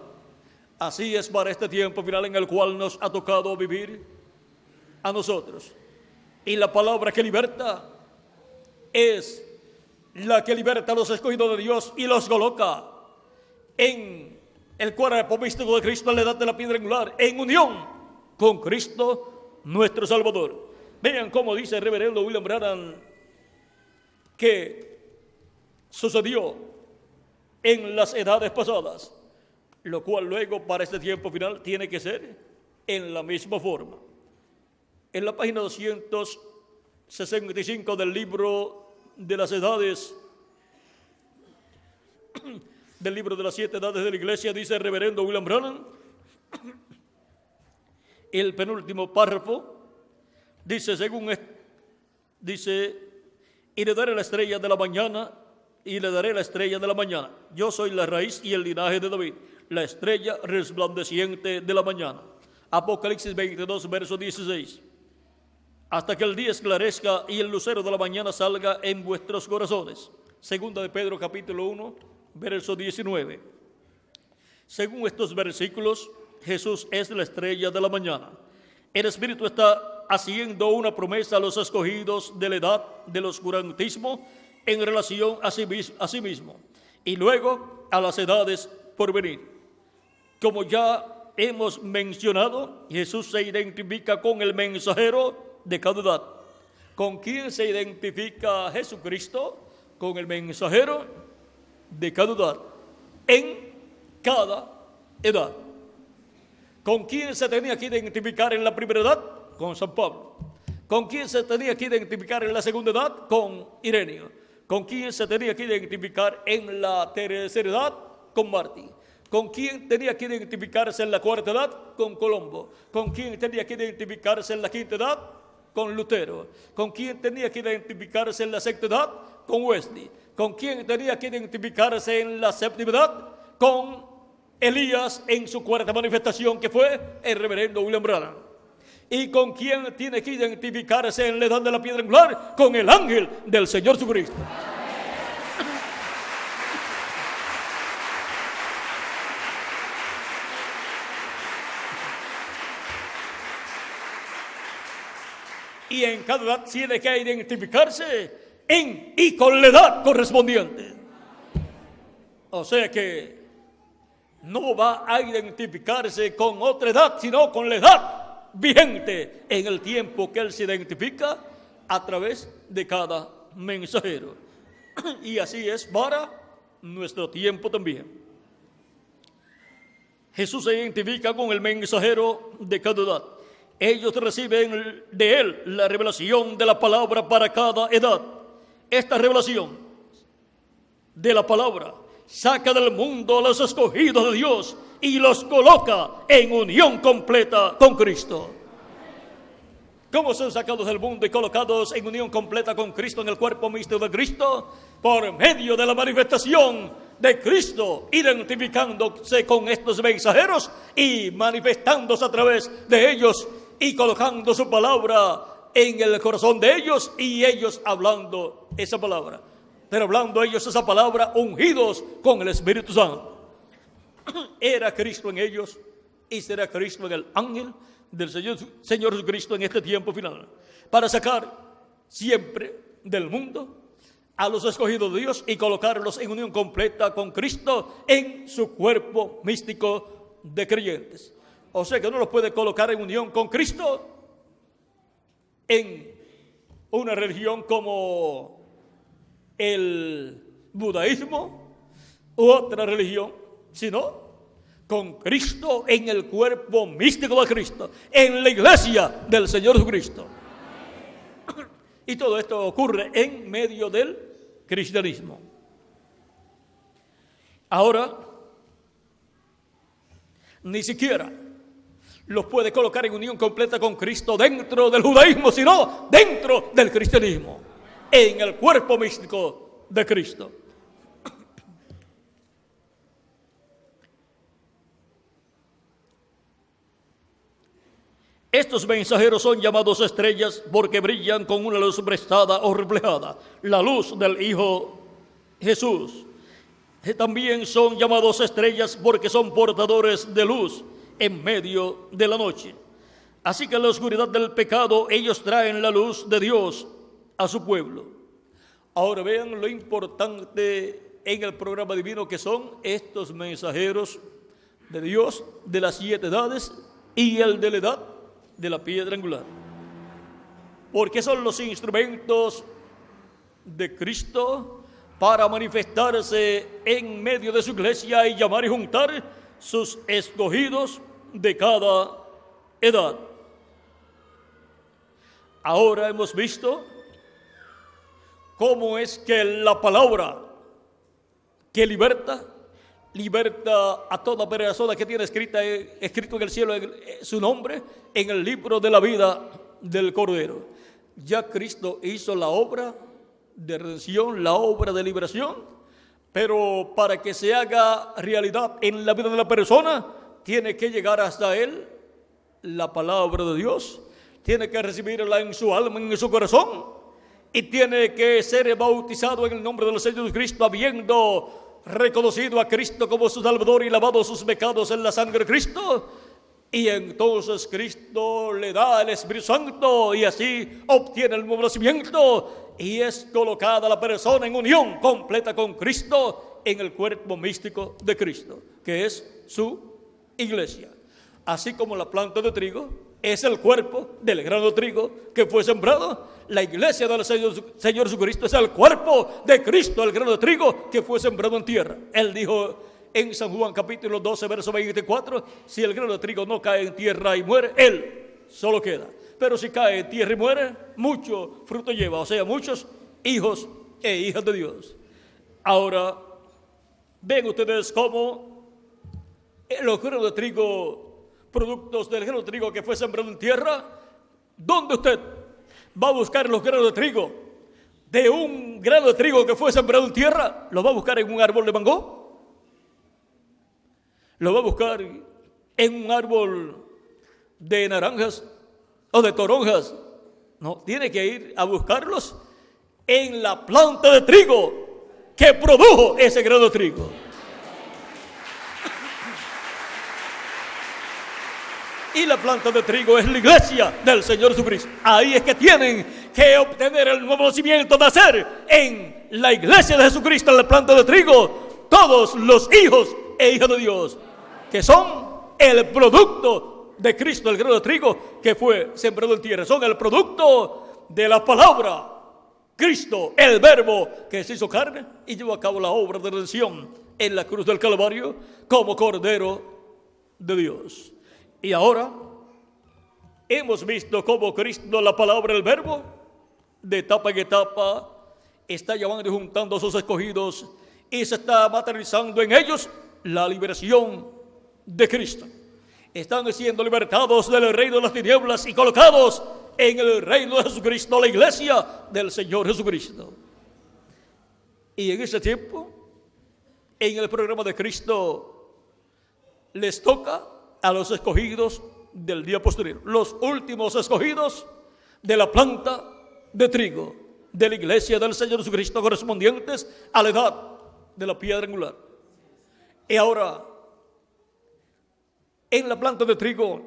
Así es para este tiempo final en el cual nos ha tocado vivir a nosotros. Y la palabra que liberta es la que liberta a los escogidos de Dios y los coloca en el cuerpo místico de Cristo en la edad de la piedra angular, en unión con Cristo nuestro Salvador. Vean cómo dice el reverendo William Branham que sucedió en las edades pasadas, lo cual luego para este tiempo final tiene que ser en la misma forma. En la página 265 del libro de las edades, del libro de las 7 edades de la iglesia, dice el reverendo William Branham, el penúltimo párrafo, dice, y le daré la estrella de la mañana, y le daré la estrella de la mañana. Yo soy la raíz y el linaje de David, la estrella resplandeciente de la mañana. Apocalipsis 22, verso 16. Hasta que el día esclarezca y el lucero de la mañana salga en vuestros corazones. Segunda de Pedro, capítulo 1, verso 19. Según estos versículos, Jesús es la estrella de la mañana. El Espíritu está haciendo una promesa a los escogidos de la edad del oscurantismo en relación a sí mismo y luego a las edades por venir. Como ya hemos mencionado, Jesús se identifica con el mensajero de cada edad. ¿Con quién se identifica Jesucristo? Con el mensajero de cada edad, en cada edad. ¿Con quién se tenía que identificar en la primera edad? Con San Pablo. ¿Con quién se tenía que identificar en la segunda edad? Con Ireneo. ¿Con quién se tenía que identificar en la tercera edad? Con Martín. ¿Con quién tenía que identificarse en la cuarta edad? Con Colombo. ¿Con quién tenía que identificarse en la quinta edad? Con Lutero. ¿Con quién tenía que identificarse en la sexta edad? Con Wesley. ¿Con quién tenía que identificarse en la séptima edad? Con Elías en su cuarta manifestación, que fue el reverendo William Branham. ¿Y con quién tiene que identificarse en la edad de la piedra angular? Con el ángel del Señor Jesucristo. Y en cada edad tiene que identificarse en y con la edad correspondiente. O sea que no va a identificarse con otra edad, sino con la edad vigente en el tiempo que él se identifica a través de cada mensajero. Y así es para nuestro tiempo también. Jesús se identifica con el mensajero de cada edad. Ellos reciben de él la revelación de la palabra para cada edad. Esta revelación de la palabra saca del mundo a los escogidos de Dios y los coloca en unión completa con Cristo. ¿Cómo son sacados del mundo y colocados en unión completa con Cristo en el cuerpo místico de Cristo? Por medio de la manifestación de Cristo, identificándose con estos mensajeros y manifestándose a través de ellos y colocando su palabra en el corazón de ellos y ellos hablando esa palabra. Pero hablando ellos esa palabra ungidos con el Espíritu Santo. Era Cristo en ellos y será Cristo en el ángel del Señor Jesucristo en este tiempo final, para sacar siempre del mundo a los escogidos de Dios y colocarlos en unión completa con Cristo en su cuerpo místico de creyentes. O sea que no los puede colocar en unión con Cristo en una religión como el budaísmo u otra religión, sino con Cristo en el cuerpo místico de Cristo, en la iglesia del Señor Jesucristo. Y todo esto ocurre en medio del cristianismo. Ahora, ni siquiera los puede colocar en unión completa con Cristo dentro del judaísmo, sino dentro del cristianismo, en el cuerpo místico de Cristo. Estos mensajeros son llamados estrellas porque brillan con una luz prestada o reflejada, la luz del Hijo Jesús. También son llamados estrellas porque son portadores de luz en medio de la noche. Así que en la oscuridad del pecado ellos traen la luz de Dios a su pueblo. Ahora vean lo importante en el programa divino que son estos mensajeros de Dios de las 7 edades y el de la edad de la piedra angular, porque son los instrumentos de Cristo para manifestarse en medio de su iglesia y llamar y juntar sus escogidos de cada edad. Ahora hemos visto cómo es que la palabra que liberta a toda persona que tiene escrito en el cielo su nombre en el libro de la vida del Cordero. Ya Cristo hizo la obra de redención, la obra de liberación, pero para que se haga realidad en la vida de la persona, tiene que llegar hasta él la palabra de Dios, tiene que recibirla en su alma, en su corazón, y tiene que ser bautizado en el nombre del Señor Jesucristo, habiendo reconocido a Cristo como su Salvador y lavado sus pecados en la sangre de Cristo, y entonces Cristo le da el Espíritu Santo y así obtiene el nuevo nacimiento y es colocada la persona en unión completa con Cristo en el cuerpo místico de Cristo, que es su iglesia. Así como la planta de trigo es el cuerpo del grano de trigo que fue sembrado, la iglesia del Señor Jesucristo es el cuerpo de Cristo, el grano de trigo que fue sembrado en tierra. Él dijo en San Juan capítulo 12, verso 24, si el grano de trigo no cae en tierra y muere, él solo queda. Pero si cae en tierra y muere, mucho fruto lleva, o sea, muchos hijos e hijas de Dios. Ahora, ven ustedes cómo los granos de trigo, productos del grano de trigo que fue sembrado en tierra, ¿dónde usted va a buscar los granos de trigo? De un grano de trigo que fue sembrado en tierra, ¿lo va a buscar en un árbol de mango? ¿Lo va a buscar en un árbol de naranjas o de toronjas? No, tiene que ir a buscarlos en la planta de trigo que produjo ese grano de trigo. Y la planta de trigo es la iglesia del Señor Jesucristo. Ahí es que tienen que obtener el nuevo nacimiento, nacer en la iglesia de Jesucristo, en la planta de trigo, todos los hijos e hijas de Dios, que son el producto de Cristo, el grano de trigo que fue sembrado en tierra. Son el producto de la palabra Cristo, el Verbo que se hizo carne y llevó a cabo la obra de redención en la cruz del Calvario como Cordero de Dios. Y ahora hemos visto cómo Cristo, la palabra, el Verbo, de etapa en etapa, está llamando y juntando a sus escogidos y se está materializando en ellos la liberación de Cristo. Están siendo libertados del reino de las tinieblas y colocados en el reino de Jesucristo, la iglesia del Señor Jesucristo. Y en ese tiempo, en el programa de Cristo, les toca a los escogidos del día posterior, los últimos escogidos de la planta de trigo de la iglesia del Señor Jesucristo, correspondientes a la edad de la piedra angular. Y ahora, en la planta de trigo,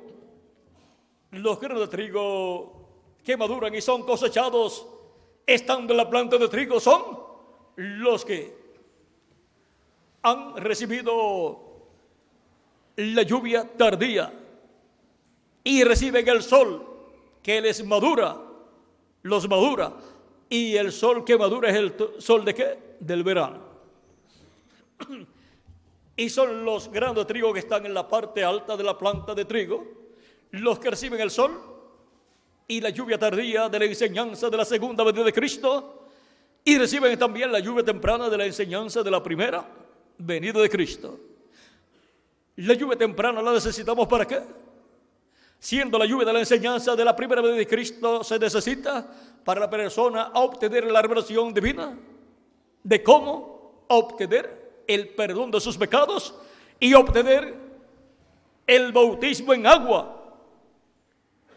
los granos de trigo que maduran y son cosechados, estando en la planta de trigo, son los que han recibido la lluvia tardía y reciben el sol que les madura, los madura. Y el sol que madura es el sol de ¿qué? Del verano. Y son los granos de trigo que están en la parte alta de la planta de trigo, los que reciben el sol y la lluvia tardía de la enseñanza de la segunda venida de Cristo, y reciben también la lluvia temprana de la enseñanza de la primera venida de Cristo. La lluvia temprana la necesitamos ¿para qué? Siendo la lluvia de la enseñanza de la primera venida de Cristo, se necesita para la persona obtener la revelación divina de cómo obtener el perdón de sus pecados y obtener el bautismo en agua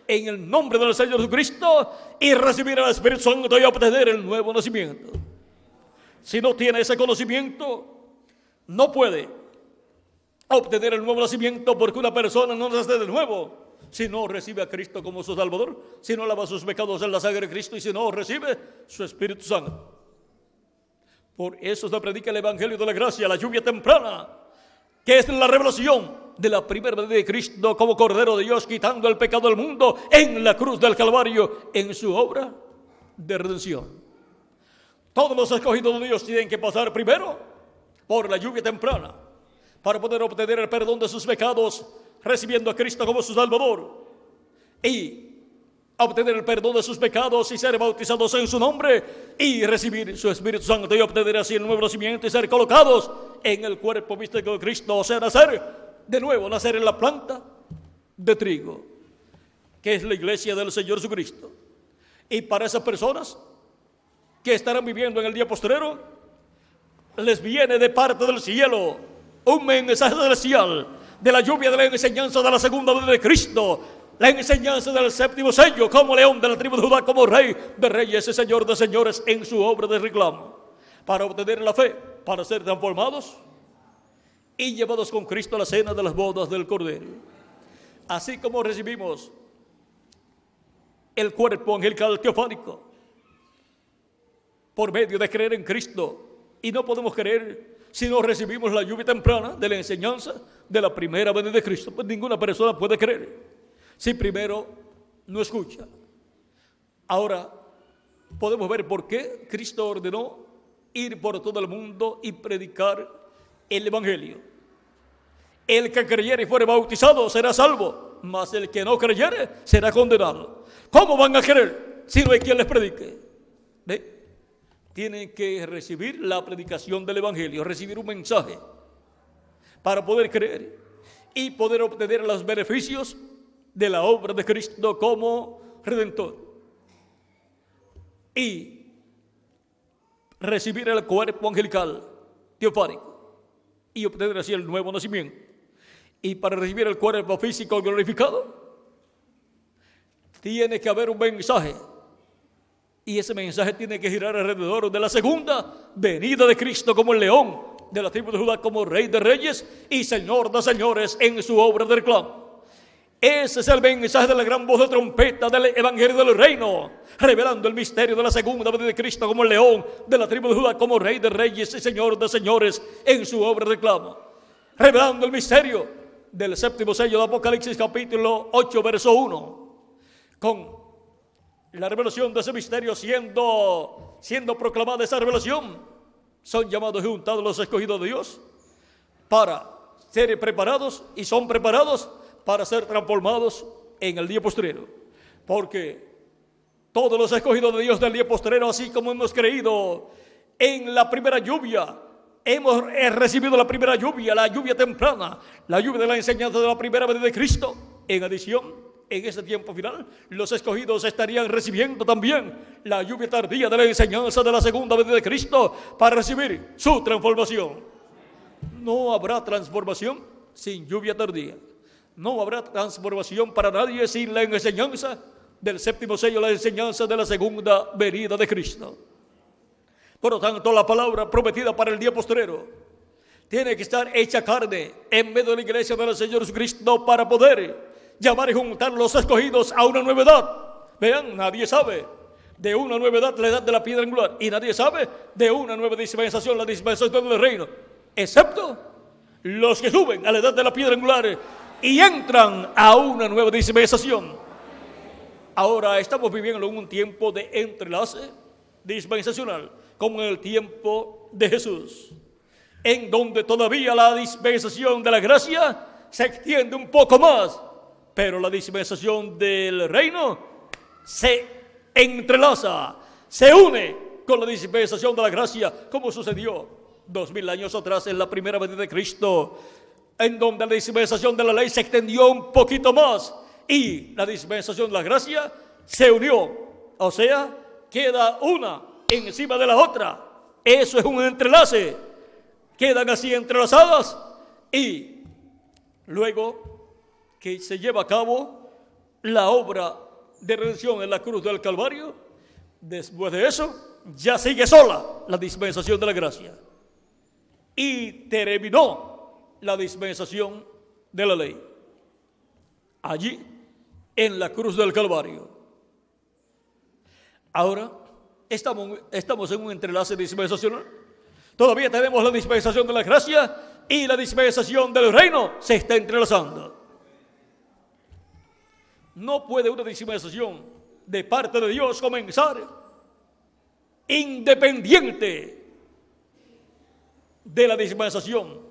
en el nombre del Señor Jesucristo y recibir al Espíritu Santo y obtener el nuevo nacimiento. Si no tiene ese conocimiento, no puede obtener el nuevo nacimiento, porque una persona no nace de nuevo si no recibe a Cristo como su Salvador, si no lava sus pecados en la sangre de Cristo y si no recibe su Espíritu Santo. Por eso se predica el Evangelio de la gracia, la lluvia temprana, que es la revelación de la primera venida de Cristo como Cordero de Dios, quitando el pecado del mundo en la cruz del Calvario, en su obra de redención. Todos los escogidos de Dios tienen que pasar primero por la lluvia temprana para poder obtener el perdón de sus pecados, recibiendo a Cristo como su Salvador y obtener el perdón de sus pecados y ser bautizados en su nombre y recibir su Espíritu Santo y obtener así el nuevo nacimiento y ser colocados en el cuerpo místico de Cristo, o sea, nacer de nuevo, nacer en la planta de trigo, que es la iglesia del Señor Jesucristo. Y para esas personas que estarán viviendo en el día postrero, les viene de parte del cielo un mensaje celestial de la lluvia de la enseñanza de la segunda venida de Cristo, la enseñanza del séptimo sello, como león de la tribu de Judá, como rey de reyes y señor de señores en su obra de reclamo, para obtener la fe, para ser transformados y llevados con Cristo a la cena de las bodas del Cordero. Así como recibimos el cuerpo angelical teofánico por medio de creer en Cristo, y no podemos creer si no recibimos la lluvia temprana de la enseñanza de la primera venida de Cristo, pues ninguna persona puede creer si primero no escucha. Ahora podemos ver por qué Cristo ordenó ir por todo el mundo y predicar el Evangelio. El que creyere y fuere bautizado será salvo, mas el que no creyere será condenado. ¿Cómo van a creer si no hay quien les predique? ¿Ve? Tienen que recibir la predicación del Evangelio, recibir un mensaje para poder creer y poder obtener los beneficios de la obra de Cristo como Redentor y recibir el cuerpo angelical teofánico y obtener así el nuevo nacimiento. Y para recibir el cuerpo físico glorificado tiene que haber un mensaje, y ese mensaje tiene que girar alrededor de la segunda venida de Cristo como el león de la tribu de Judá, como rey de reyes y señor de señores en su obra de reclamo. Ese es el mensaje de la gran voz de trompeta del Evangelio del Reino, revelando el misterio de la segunda venida de Cristo como el león de la tribu de Judá, como rey de reyes y señor de señores en su obra de reclamo, revelando el misterio del séptimo sello de Apocalipsis capítulo 8 verso 1, con la revelación de ese misterio siendo siendo proclamada esa revelación, son llamados y juntados los escogidos de Dios para ser preparados, y son preparados para ser transformados en el día postrero. Porque todos los escogidos de Dios del día postrero, así como hemos creído en la primera lluvia, hemos recibido la primera lluvia, la lluvia temprana, la lluvia de la enseñanza de la primera venida de Cristo. En adición, en ese tiempo final, los escogidos estarían recibiendo también la lluvia tardía de la enseñanza de la segunda venida de Cristo para recibir su transformación. No habrá transformación sin lluvia tardía. No habrá transformación para nadie sin la enseñanza del séptimo sello, la enseñanza de la segunda venida de Cristo. Por lo tanto, la palabra prometida para el día postrero tiene que estar hecha carne en medio de la iglesia del Señor Jesucristo para poder llamar y juntar los escogidos a una nueva edad. Vean, nadie sabe de una nueva edad, la edad de la piedra angular, y nadie sabe de una nueva dispensación, la dispensación del reino, excepto los que suben a la edad de la piedra angular y entran a una nueva dispensación. Ahora estamos viviendo en un tiempo de entrelace dispensacional, como en el tiempo de Jesús, en donde todavía la dispensación de la gracia se extiende un poco más, pero la dispensación del reino se entrelaza, se une con la dispensación de la gracia, como sucedió 2000 años atrás en la primera venida de Cristo, en donde la dispensación de la ley se extendió un poquito más y la dispensación de la gracia se unió. O sea, queda una encima de la otra. Eso es un entrelace. Quedan así entrelazadas, y luego que se lleva a cabo la obra de redención en la cruz del Calvario, después de eso ya sigue sola la dispensación de la gracia y terminó la dispensación de la ley allí en la cruz del Calvario. Ahora estamos en un entrelace dispensacional. Todavía tenemos la dispensación de la gracia y la dispensación del reino se está entrelazando. No puede una dispensación de parte de Dios comenzar independiente de la dispensación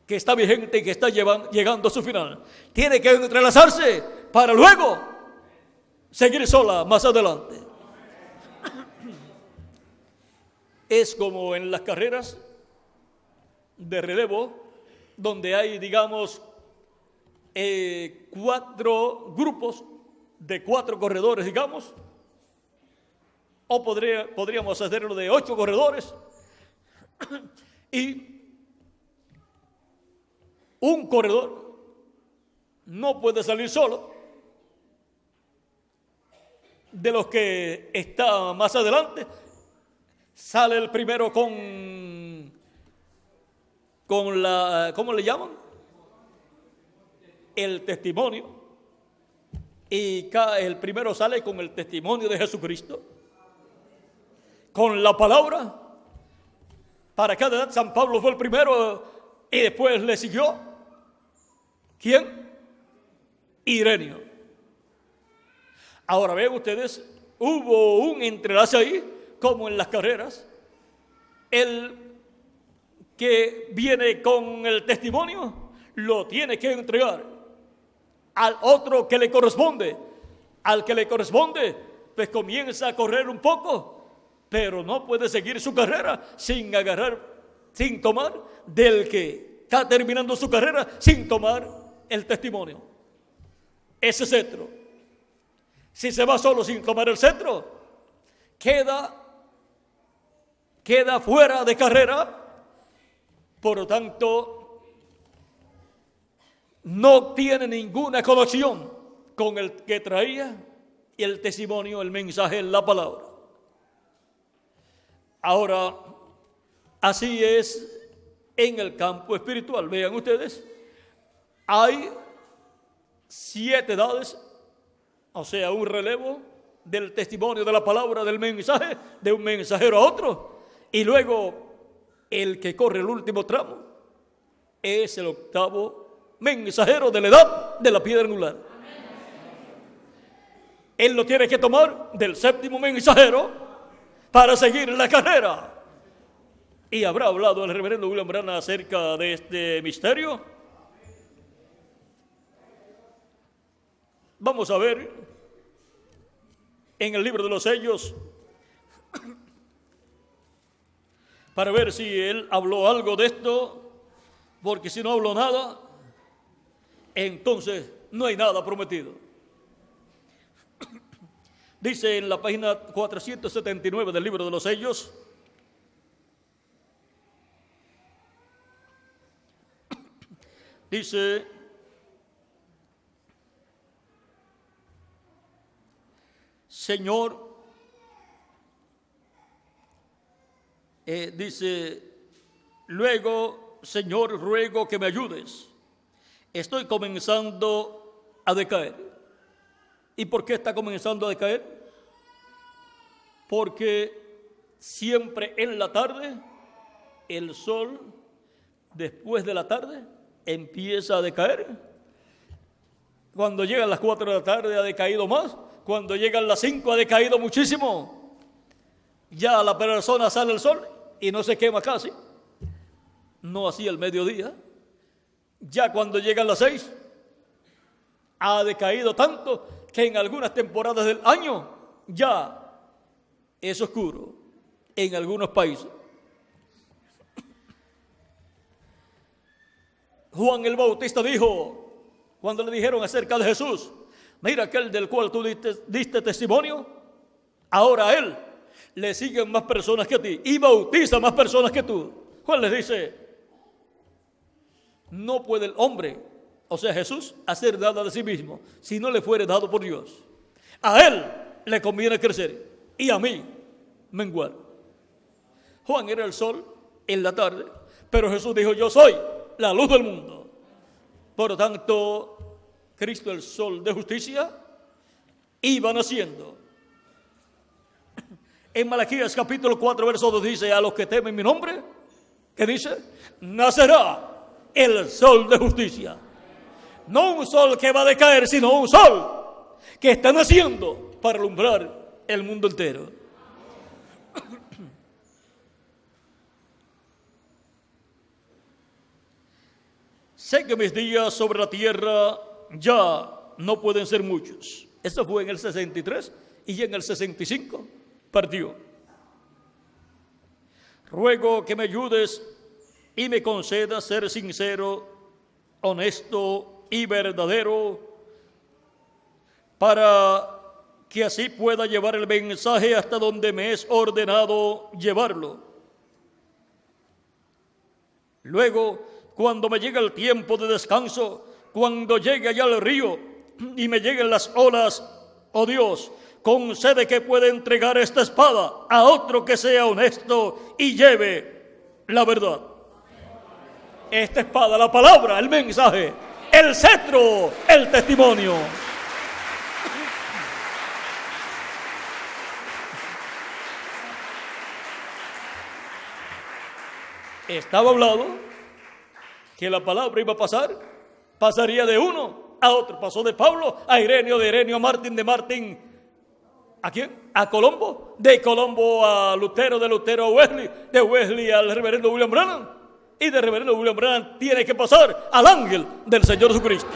que está vigente y que está llegando a su final. Tiene que entrelazarse para luego seguir sola más adelante. Es como en las carreras de relevo, donde hay, digamos, 4 grupos de 4 corredores, digamos, o podríamos hacerlo de 8 corredores, y un corredor no puede salir solo. De los que está más adelante, sale el primero con la, ¿cómo le llaman? El testimonio. Y el primero sale con el testimonio de Jesucristo, con la palabra. Para cada edad San Pablo fue el primero y después le siguió. ¿Quién? Ireneo. Ahora vean ustedes, hubo un entrelace ahí, como en las carreras. El que viene con el testimonio lo tiene que entregar al otro que le corresponde. Al que le corresponde, pues comienza a correr un poco, pero no puede seguir su carrera sin tomar del que está terminando su carrera, sin tomar el testimonio, ese cetro. Si se va solo sin tomar el cetro, queda fuera de carrera. Por lo tanto, no tiene ninguna conexión con el que traía el testimonio, el mensaje, la palabra. Ahora, así es en el campo espiritual. Vean ustedes, hay 7 edades, o sea, un relevo del testimonio de la palabra, del mensaje, de un mensajero a otro. Y luego, el que corre el último tramo es el 8º mensajero de la edad de la piedra angular. Él lo tiene que tomar del 7º mensajero, para seguir la carrera. ¿Y habrá hablado el reverendo William Branham acerca de este misterio? Vamos a ver en el libro de los sellos para ver si él habló algo de esto, porque si no habló nada, entonces no hay nada prometido. Dice en la página 479 del libro de los sellos: dice: Señor, dice, luego, Señor, ruego que me ayudes. Estoy comenzando a decaer. ¿Y por qué está comenzando a decaer? Porque siempre en la tarde, el sol, después de la tarde, empieza a decaer. Cuando llegan las 4 de la tarde ha decaído más. Cuando llegan las 5 ha decaído muchísimo. Ya la persona sale el sol y no se quema casi. No así el mediodía. Ya cuando llegan las 6 ha decaído tanto que en algunas temporadas del año ya es oscuro en algunos países. Juan el Bautista dijo, cuando le dijeron acerca de Jesús: mira, aquel del cual tú diste testimonio, ahora a él le siguen más personas que a ti y bautiza más personas que tú. Juan les dice: no puede el hombre, o sea Jesús, hacer nada de sí mismo si no le fuere dado por Dios. A él le conviene crecer y a mí menguar. Juan era el sol en la tarde, pero Jesús dijo: yo soy la luz del mundo. Por lo tanto, Cristo, el sol de justicia, iba naciendo. En Malaquías capítulo 4 verso 2 dice: a los que temen mi nombre, ¿qué dice? Nacerá el sol de justicia. No un sol que va a decaer, sino un sol que está naciendo para alumbrar el mundo entero. Sé que mis días sobre la tierra ya no pueden ser muchos. Eso fue en el 63 y en el 65 partió. Ruego que me ayudes y me concedas ser sincero, honesto y verdadero, para que así pueda llevar el mensaje hasta donde me es ordenado llevarlo. Luego, cuando me llegue el tiempo de descanso, cuando llegue allá al río y me lleguen las olas, oh Dios, concede que pueda entregar esta espada a otro que sea honesto y lleve la verdad. Esta espada, la palabra, el mensaje, el cetro, el testimonio. Estaba hablado que la palabra iba a pasar, pasaría de uno a otro. Pasó de Pablo a Ireneo, de Ireneo a Martín, de Martín ¿a quién? A Colombo, de Colombo a Lutero, de Lutero a Wesley, de Wesley al reverendo William Branham, y de reverendo William Branham tiene que pasar al ángel del Señor Jesucristo.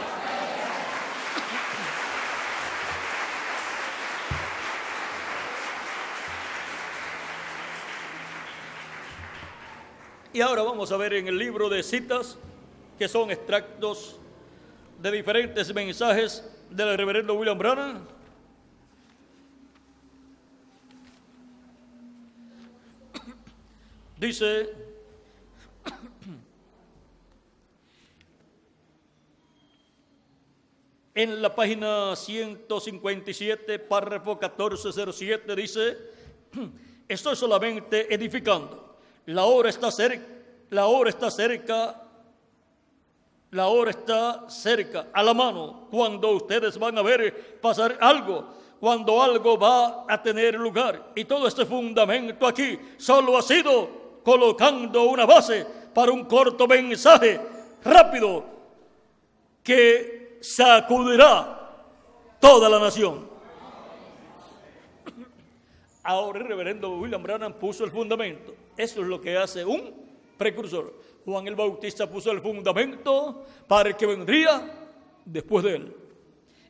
Y ahora vamos a ver en el libro de citas, que son extractos de diferentes mensajes del reverendo William Branham. Dice: en la página 157, párrafo 1407, dice: estoy solamente edificando. La hora está cerca, a la mano, cuando ustedes van a ver pasar algo, cuando algo va a tener lugar. Y todo este fundamento aquí solo ha sido colocando una base para un corto mensaje rápido que sacudirá toda la nación. Ahora el reverendo William Branham puso el fundamento. Eso es lo que hace un precursor. Juan el Bautista puso el fundamento para el que vendría después de él.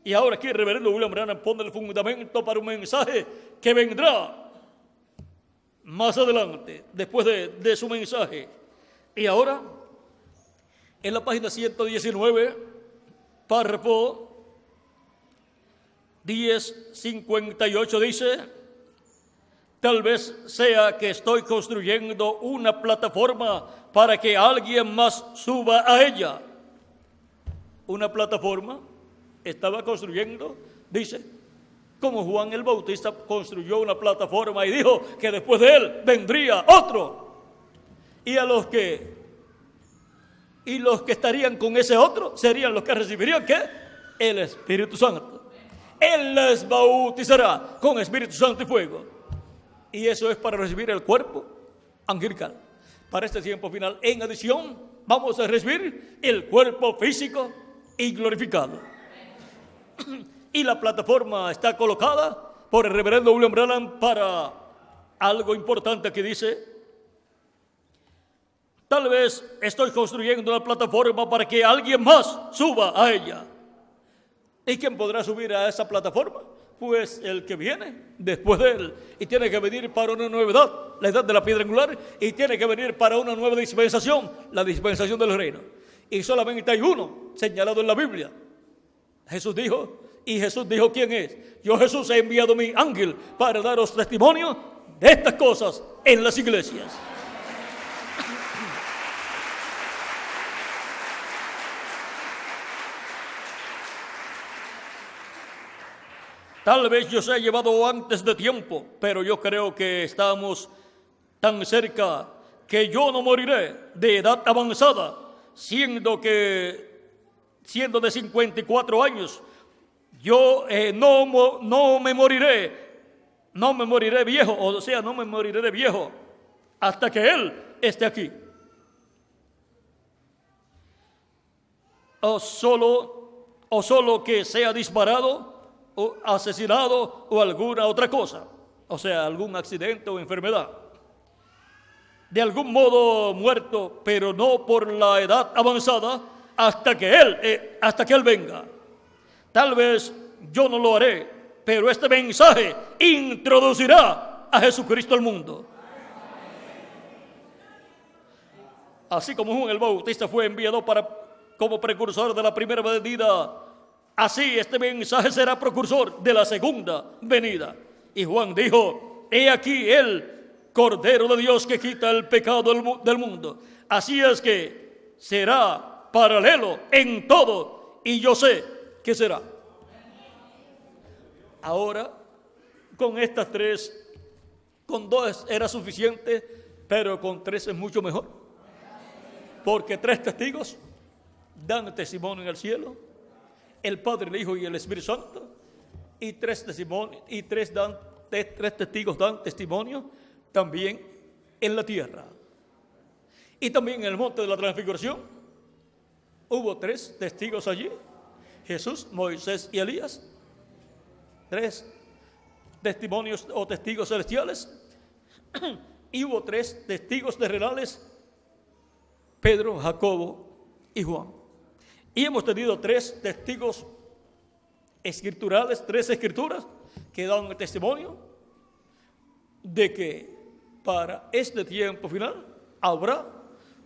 Y ahora aquí el reverendo William Branham pone el fundamento para un mensaje que vendrá más adelante, después de su mensaje. Y ahora, en la página 119, párrafo 1058 dice: tal vez sea que estoy construyendo una plataforma para que alguien más suba a ella. Una plataforma estaba construyendo, dice, como Juan el Bautista construyó una plataforma y dijo que después de él vendría otro. Y los que estarían con ese otro serían los que recibirían ¿qué? El Espíritu Santo. Él les bautizará con Espíritu Santo y fuego. Y eso es para recibir el cuerpo angelical. Para este tiempo final, en adición, vamos a recibir el cuerpo físico y glorificado. Y la plataforma está colocada por el reverendo William Branham para algo importante que dice: tal vez estoy construyendo una plataforma para que alguien más suba a ella. ¿Y quién podrá subir a esa plataforma? Pues el que viene después de él, y tiene que venir para una nueva edad, la edad de la piedra angular, y tiene que venir para una nueva dispensación, la dispensación del reino. Y solamente hay uno señalado en la Biblia. Jesús dijo ¿quién es? Yo, Jesús, he enviado mi ángel para daros testimonio de estas cosas en las iglesias. Tal vez yo se ha llevado antes de tiempo, pero yo creo que estamos tan cerca que yo no moriré de edad avanzada, siendo de 54 años. Yo no me moriré viejo, o sea, no me moriré de viejo hasta que Él esté aquí. O solo que sea disparado o asesinado o alguna otra cosa, o sea, algún accidente o enfermedad. De algún modo muerto, pero no por la edad avanzada, hasta que Él venga. Tal vez yo no lo haré, pero este mensaje introducirá a Jesucristo al mundo. Así como Juan el Bautista fue enviado como precursor de la primera venida, así este mensaje será precursor de la segunda venida. Y Juan dijo: he aquí el Cordero de Dios que quita el pecado del mundo. Así es que será paralelo en todo, y yo sé que será. Ahora, con estas tres, con dos era suficiente, pero con tres es mucho mejor. Porque tres testigos dan testimonio en el cielo: el Padre, el Hijo y el Espíritu Santo. Y tres testigos dan testimonio también en la tierra. Y también en el monte de la transfiguración hubo tres testigos allí: Jesús, Moisés y Elías. Tres testimonios o testigos celestiales. Y hubo tres testigos terrenales: Pedro, Jacobo y Juan. Y hemos tenido tres testigos escriturales, tres escrituras que dan testimonio de que para este tiempo final habrá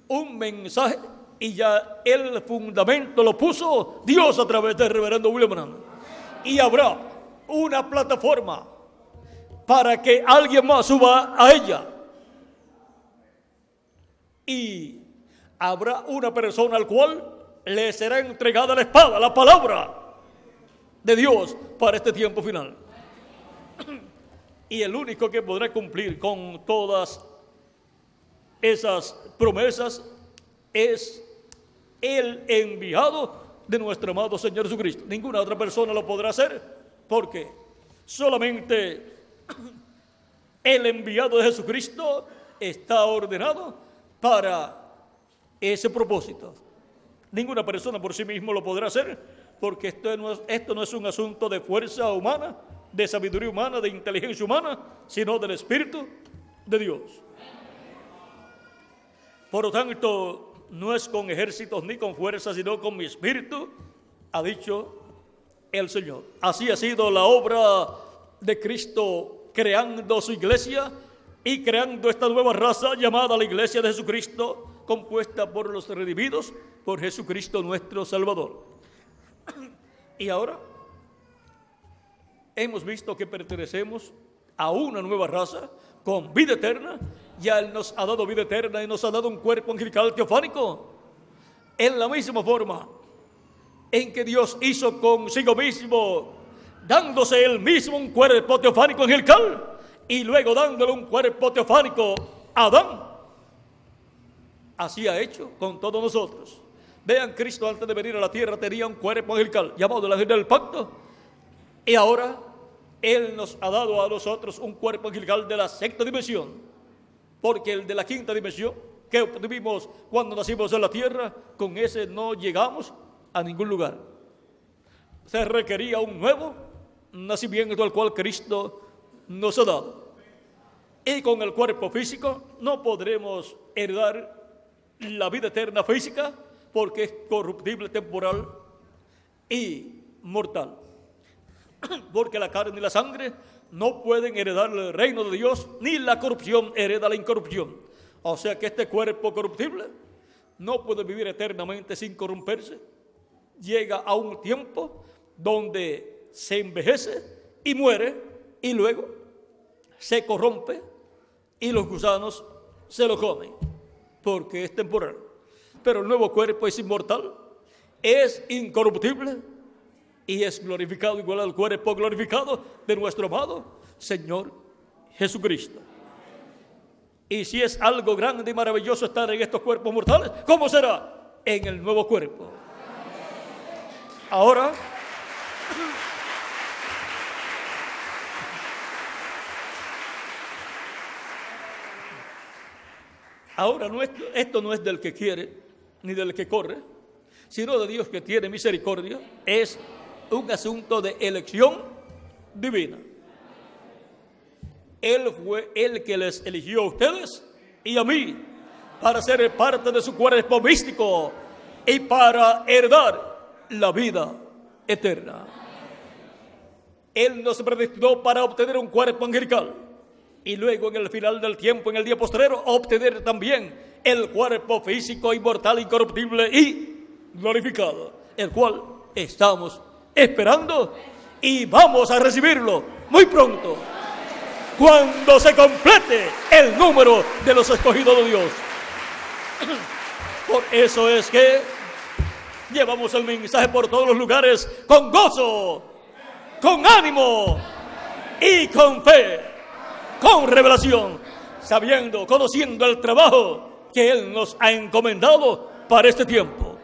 un mensaje, y ya el fundamento lo puso Dios a través del reverendo William Branham. Y habrá una plataforma para que alguien más suba a ella. Y habrá una persona al cual le será entregada la espada, la palabra de Dios para este tiempo final. Y el único que podrá cumplir con todas esas promesas es el enviado de nuestro amado Señor Jesucristo. Ninguna otra persona lo podrá hacer, porque solamente el enviado de Jesucristo está ordenado para ese propósito. Ninguna persona por sí mismo lo podrá hacer, porque esto no es un asunto de fuerza humana, de sabiduría humana, de inteligencia humana, sino del Espíritu de Dios. Por lo tanto, no es con ejércitos ni con fuerzas, sino con mi Espíritu, ha dicho el Señor. Así ha sido la obra de Cristo creando su iglesia y creando esta nueva raza llamada la Iglesia de Jesucristo, compuesta por los redimidos por Jesucristo nuestro Salvador. Y ahora hemos visto que pertenecemos a una nueva raza con vida eterna. Ya Él nos ha dado vida eterna y nos ha dado un cuerpo angelical teofánico. En la misma forma en que Dios hizo consigo mismo, dándose Él mismo un cuerpo teofánico angelical y luego dándole un cuerpo teofánico a Adán, así ha hecho con todos nosotros. Vean, Cristo antes de venir a la tierra tenía un cuerpo angelical llamado el ángel del pacto, y ahora Él nos ha dado a nosotros un cuerpo angelical de la sexta dimensión, porque el de la quinta dimensión que obtuvimos cuando nacimos en la tierra, con ese no llegamos a ningún lugar. Se requería un nuevo nacimiento al cual Cristo nos ha dado. Y con el cuerpo físico no podremos heredar la vida eterna física, porque es corruptible, temporal y mortal. Porque la carne y la sangre no pueden heredar el reino de Dios, ni la corrupción hereda la incorrupción. O sea que este cuerpo corruptible no puede vivir eternamente sin corromperse. Llega a un tiempo donde se envejece y muere, y luego se corrompe y los gusanos se lo comen, porque es temporal. Pero el nuevo cuerpo es inmortal, es incorruptible y es glorificado igual al cuerpo glorificado de nuestro amado Señor Jesucristo. Y si es algo grande y maravilloso estar en estos cuerpos mortales, ¿cómo será en el nuevo cuerpo? Ahora, esto no es del que quiere ni del que corre, sino de Dios que tiene misericordia. Es un asunto de elección divina. Él fue el que les eligió a ustedes y a mí para ser parte de su cuerpo místico y para heredar la vida eterna. Él nos predestinó para obtener un cuerpo angelical y luego en el final del tiempo, en el día postrero, obtener también el cuerpo físico, inmortal, incorruptible y glorificado, el cual estamos esperando y vamos a recibirlo muy pronto, cuando se complete el número de los escogidos de Dios. Por eso es que llevamos el mensaje por todos los lugares con gozo, con ánimo y con fe, con revelación, sabiendo, conociendo el trabajo que Él nos ha encomendado para este tiempo.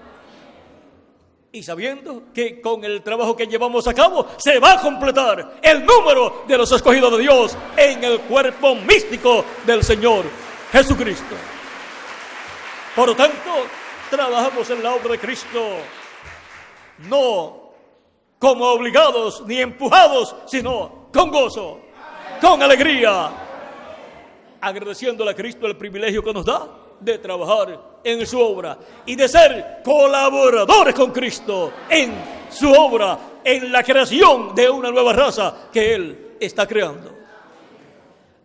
Y sabiendo que con el trabajo que llevamos a cabo se va a completar el número de los escogidos de Dios en el cuerpo místico del Señor Jesucristo. Por lo tanto, trabajamos en la obra de Cristo, no como obligados ni empujados, sino con gozo, con alegría, agradeciéndole a Cristo el privilegio que nos da de trabajar en su obra y de ser colaboradores con Cristo en su obra, en la creación de una nueva raza que Él está creando.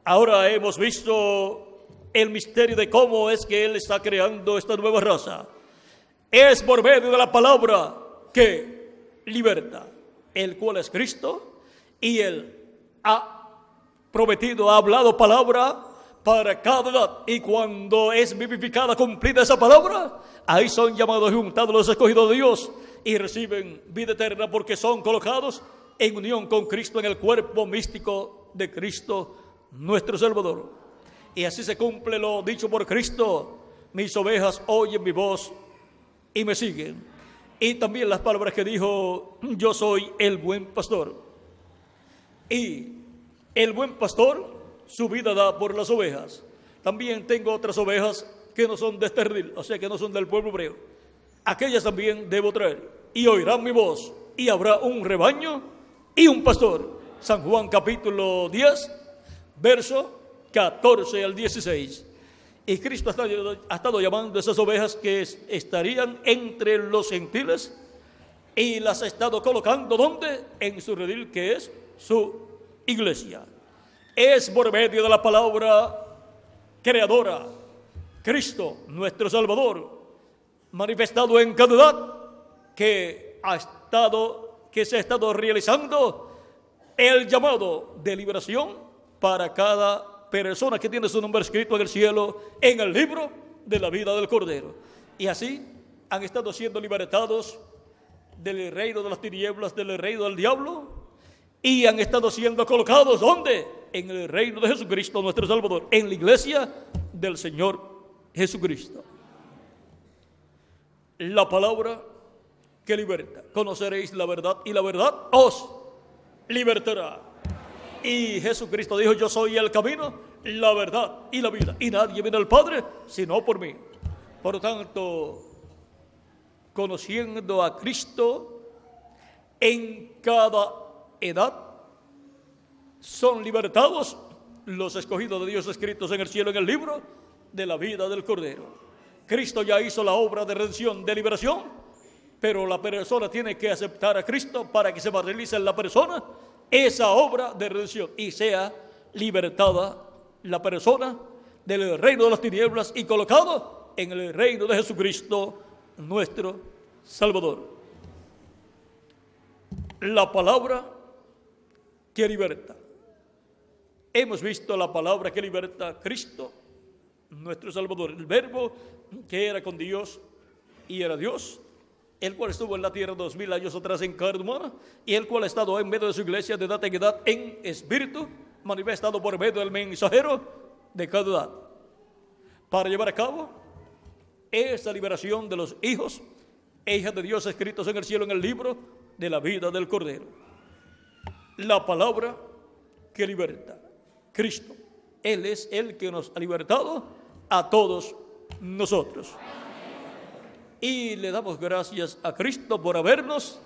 Ahora hemos visto el misterio de cómo es que Él está creando esta nueva raza. Es por medio de la palabra que liberta, el cual es Cristo, y Él ha prometido, ha hablado palabra para cada edad, y cuando es vivificada, cumplida esa palabra, ahí son llamados y juntados los escogidos de Dios y reciben vida eterna, porque son colocados en unión con Cristo en el cuerpo místico de Cristo nuestro Salvador. Y así se cumple lo dicho por Cristo: mis ovejas oyen mi voz y me siguen. Y también las palabras que dijo: yo soy el buen pastor, y el buen pastor su vida da por las ovejas. También tengo otras ovejas que no son de este redil, o sea que no son del pueblo hebreo. Aquellas también debo traer, y oirán mi voz, y habrá un rebaño y un pastor. San Juan capítulo 10, verso 14 al 16. Y Cristo ha estado llamando a esas ovejas que estarían entre los gentiles y las ha estado colocando, ¿dónde? En su redil, que es su iglesia. Es por medio de la palabra creadora, Cristo, nuestro Salvador, manifestado en cada edad, que se ha estado realizando el llamado de liberación para cada persona que tiene su nombre escrito en el cielo, en el libro de la vida del Cordero. Y así han estado siendo libertados del reino de las tinieblas, del reino del diablo, y han estado siendo colocados, ¿dónde? En el reino de Jesucristo, nuestro Salvador, en la iglesia del Señor Jesucristo. La palabra que liberta. Conoceréis la verdad y la verdad os libertará. Y Jesucristo dijo: yo soy el camino, la verdad y la vida, y nadie viene al Padre sino por mí. Por lo tanto, conociendo a Cristo en cada edad, son libertados los escogidos de Dios, escritos en el cielo, en el libro de la vida del Cordero. Cristo ya hizo la obra de redención, de liberación, pero la persona tiene que aceptar a Cristo para que se materialice en la persona esa obra de redención y sea libertada la persona del reino de las tinieblas y colocado en el reino de Jesucristo, nuestro Salvador. La palabra que liberta. Hemos visto la palabra que liberta, Cristo, nuestro Salvador, el verbo que era con Dios y era Dios, el cual estuvo en la tierra 2000 años atrás en carne humana, y el cual ha estado en medio de su iglesia de edad en edad en espíritu, manifestado por medio del mensajero de cada edad, para llevar a cabo esa liberación de los hijos e hijas de Dios escritos en el cielo, en el libro de la vida del Cordero. La palabra que liberta, Cristo. Él es el que nos ha libertado a todos nosotros. Y le damos gracias a Cristo por habernos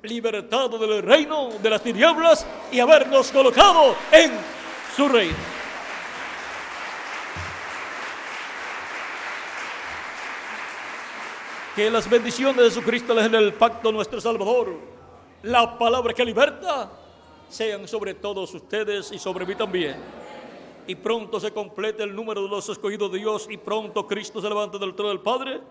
libertado del reino de las tinieblas y habernos colocado en su reino. Que las bendiciones de Jesucristo, el pacto nuestro Salvador, la palabra que liberta, sean sobre todos ustedes y sobre mí también. Y pronto se complete el número de los escogidos de Dios, y pronto Cristo se levante del trono del Padre,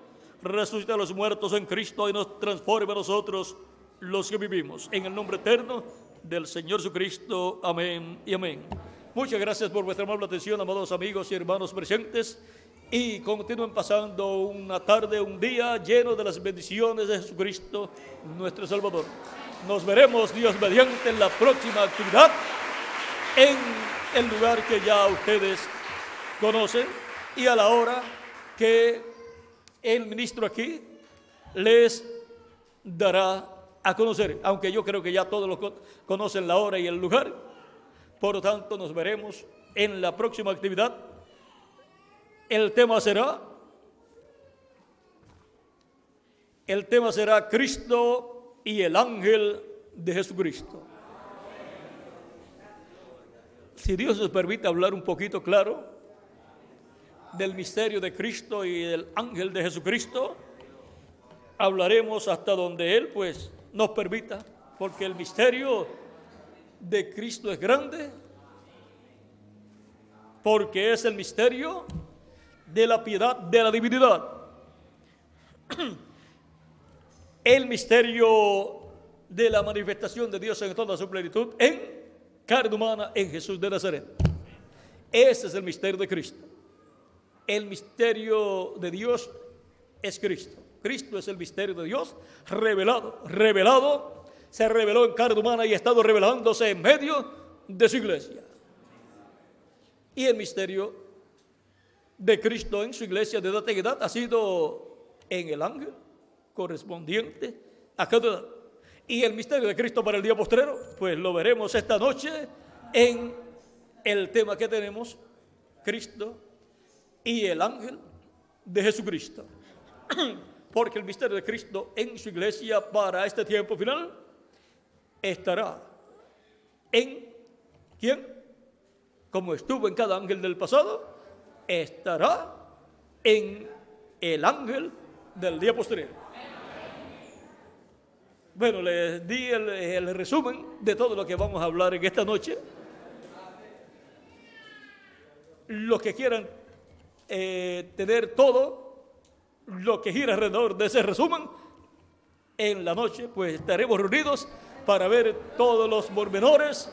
resucita a los muertos en Cristo y nos transforme a nosotros los que vivimos. En el nombre eterno del Señor Jesucristo. Amén y amén. Muchas gracias por vuestra amable atención, amados amigos y hermanos presentes. Y continúen pasando una tarde, un día lleno de las bendiciones de Jesucristo, nuestro Salvador. Nos veremos, Dios mediante, en la próxima actividad, en el lugar que ya ustedes conocen y a la hora que el ministro aquí les dará a conocer, aunque yo creo que ya todos lo conocen, la hora y el lugar. Por lo tanto, nos veremos en la próxima actividad. El tema será Cristo y el ángel de Jesucristo. Si Dios nos permite hablar un poquito claro del misterio de Cristo y del ángel de Jesucristo, hablaremos hasta donde Él pues nos permita, porque el misterio de Cristo es grande, porque es el misterio de la piedad, de la divinidad. El misterio de la manifestación de Dios en toda su plenitud en carne humana en Jesús de Nazaret. Ese es el misterio de Cristo. El misterio de Dios es Cristo. Cristo es el misterio de Dios revelado, se reveló en carne humana y ha estado revelándose en medio de su iglesia. Y el misterio de Cristo en su iglesia de edad en edad ha sido en el ángel correspondiente a cada edad. Y el misterio de Cristo para el día postrero, pues lo veremos esta noche en el tema que tenemos, Cristo y el ángel de Jesucristo. Porque el misterio de Cristo en su iglesia para este tiempo final estará en ¿quién? Como estuvo en cada ángel del pasado, estará en el ángel del día posterior. Bueno, les di el resumen de todo lo que vamos a hablar en esta noche. Los que quieran tener todo lo que gira alrededor de ese resumen, en la noche pues estaremos reunidos para ver todos los pormenores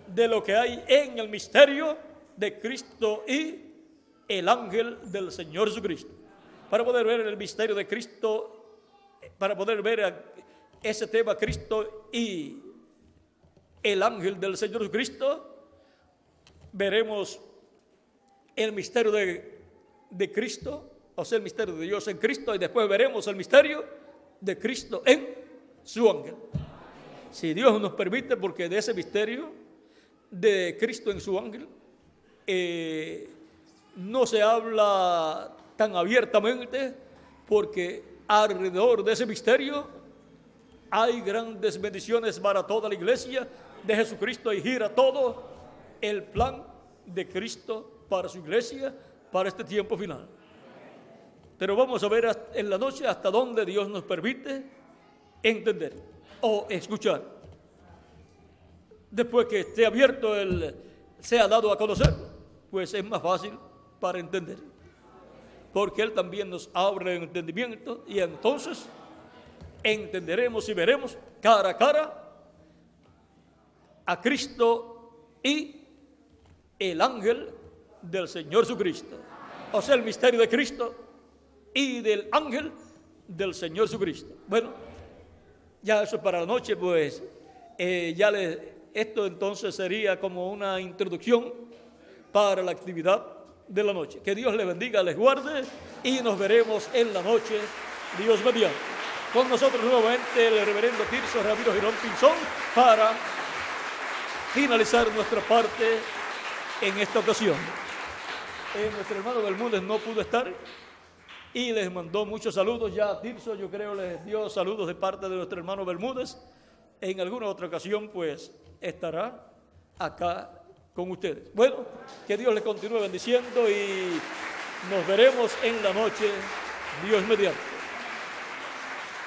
de lo que hay en el misterio de Cristo y el ángel del Señor Jesucristo. Para poder ver el misterio de Cristo, para poder ver ese tema, Cristo y el ángel del Señor Jesucristo, veremos el misterio de Cristo, o sea, el misterio de Dios en Cristo, y después veremos el misterio de Cristo en su ángel. Si Dios nos permite, porque de ese misterio de Cristo en su ángel no se habla tan abiertamente, porque alrededor de ese misterio hay grandes bendiciones para toda la iglesia de Jesucristo y gira todo el plan de Cristo para su iglesia, para este tiempo final. Pero vamos a ver en la noche hasta dónde Dios nos permite entender o escuchar. Después que esté abierto, sea dado a conocer, pues es más fácil para entender. Porque Él también nos abre el entendimiento y entonces entenderemos y veremos cara a cara a Cristo y el ángel del Señor Jesucristo. O sea, el misterio de Cristo y del ángel del Señor Jesucristo. Bueno, ya eso es para la noche, pues esto entonces sería como una introducción para la actividad de la noche. Que Dios les bendiga, les guarde y nos veremos en la noche, Dios mediante. Con nosotros nuevamente el reverendo Tirso Ramiro Girón Pinzón para finalizar nuestra parte en esta ocasión. Nuestro hermano Bermúdez no pudo estar y les mandó muchos saludos. Ya Tirso, yo creo, les dio saludos de parte de nuestro hermano Bermúdez. En alguna otra ocasión, pues, estará acá con ustedes. Bueno, que Dios les continúe bendiciendo y nos veremos en la noche, Dios mediante.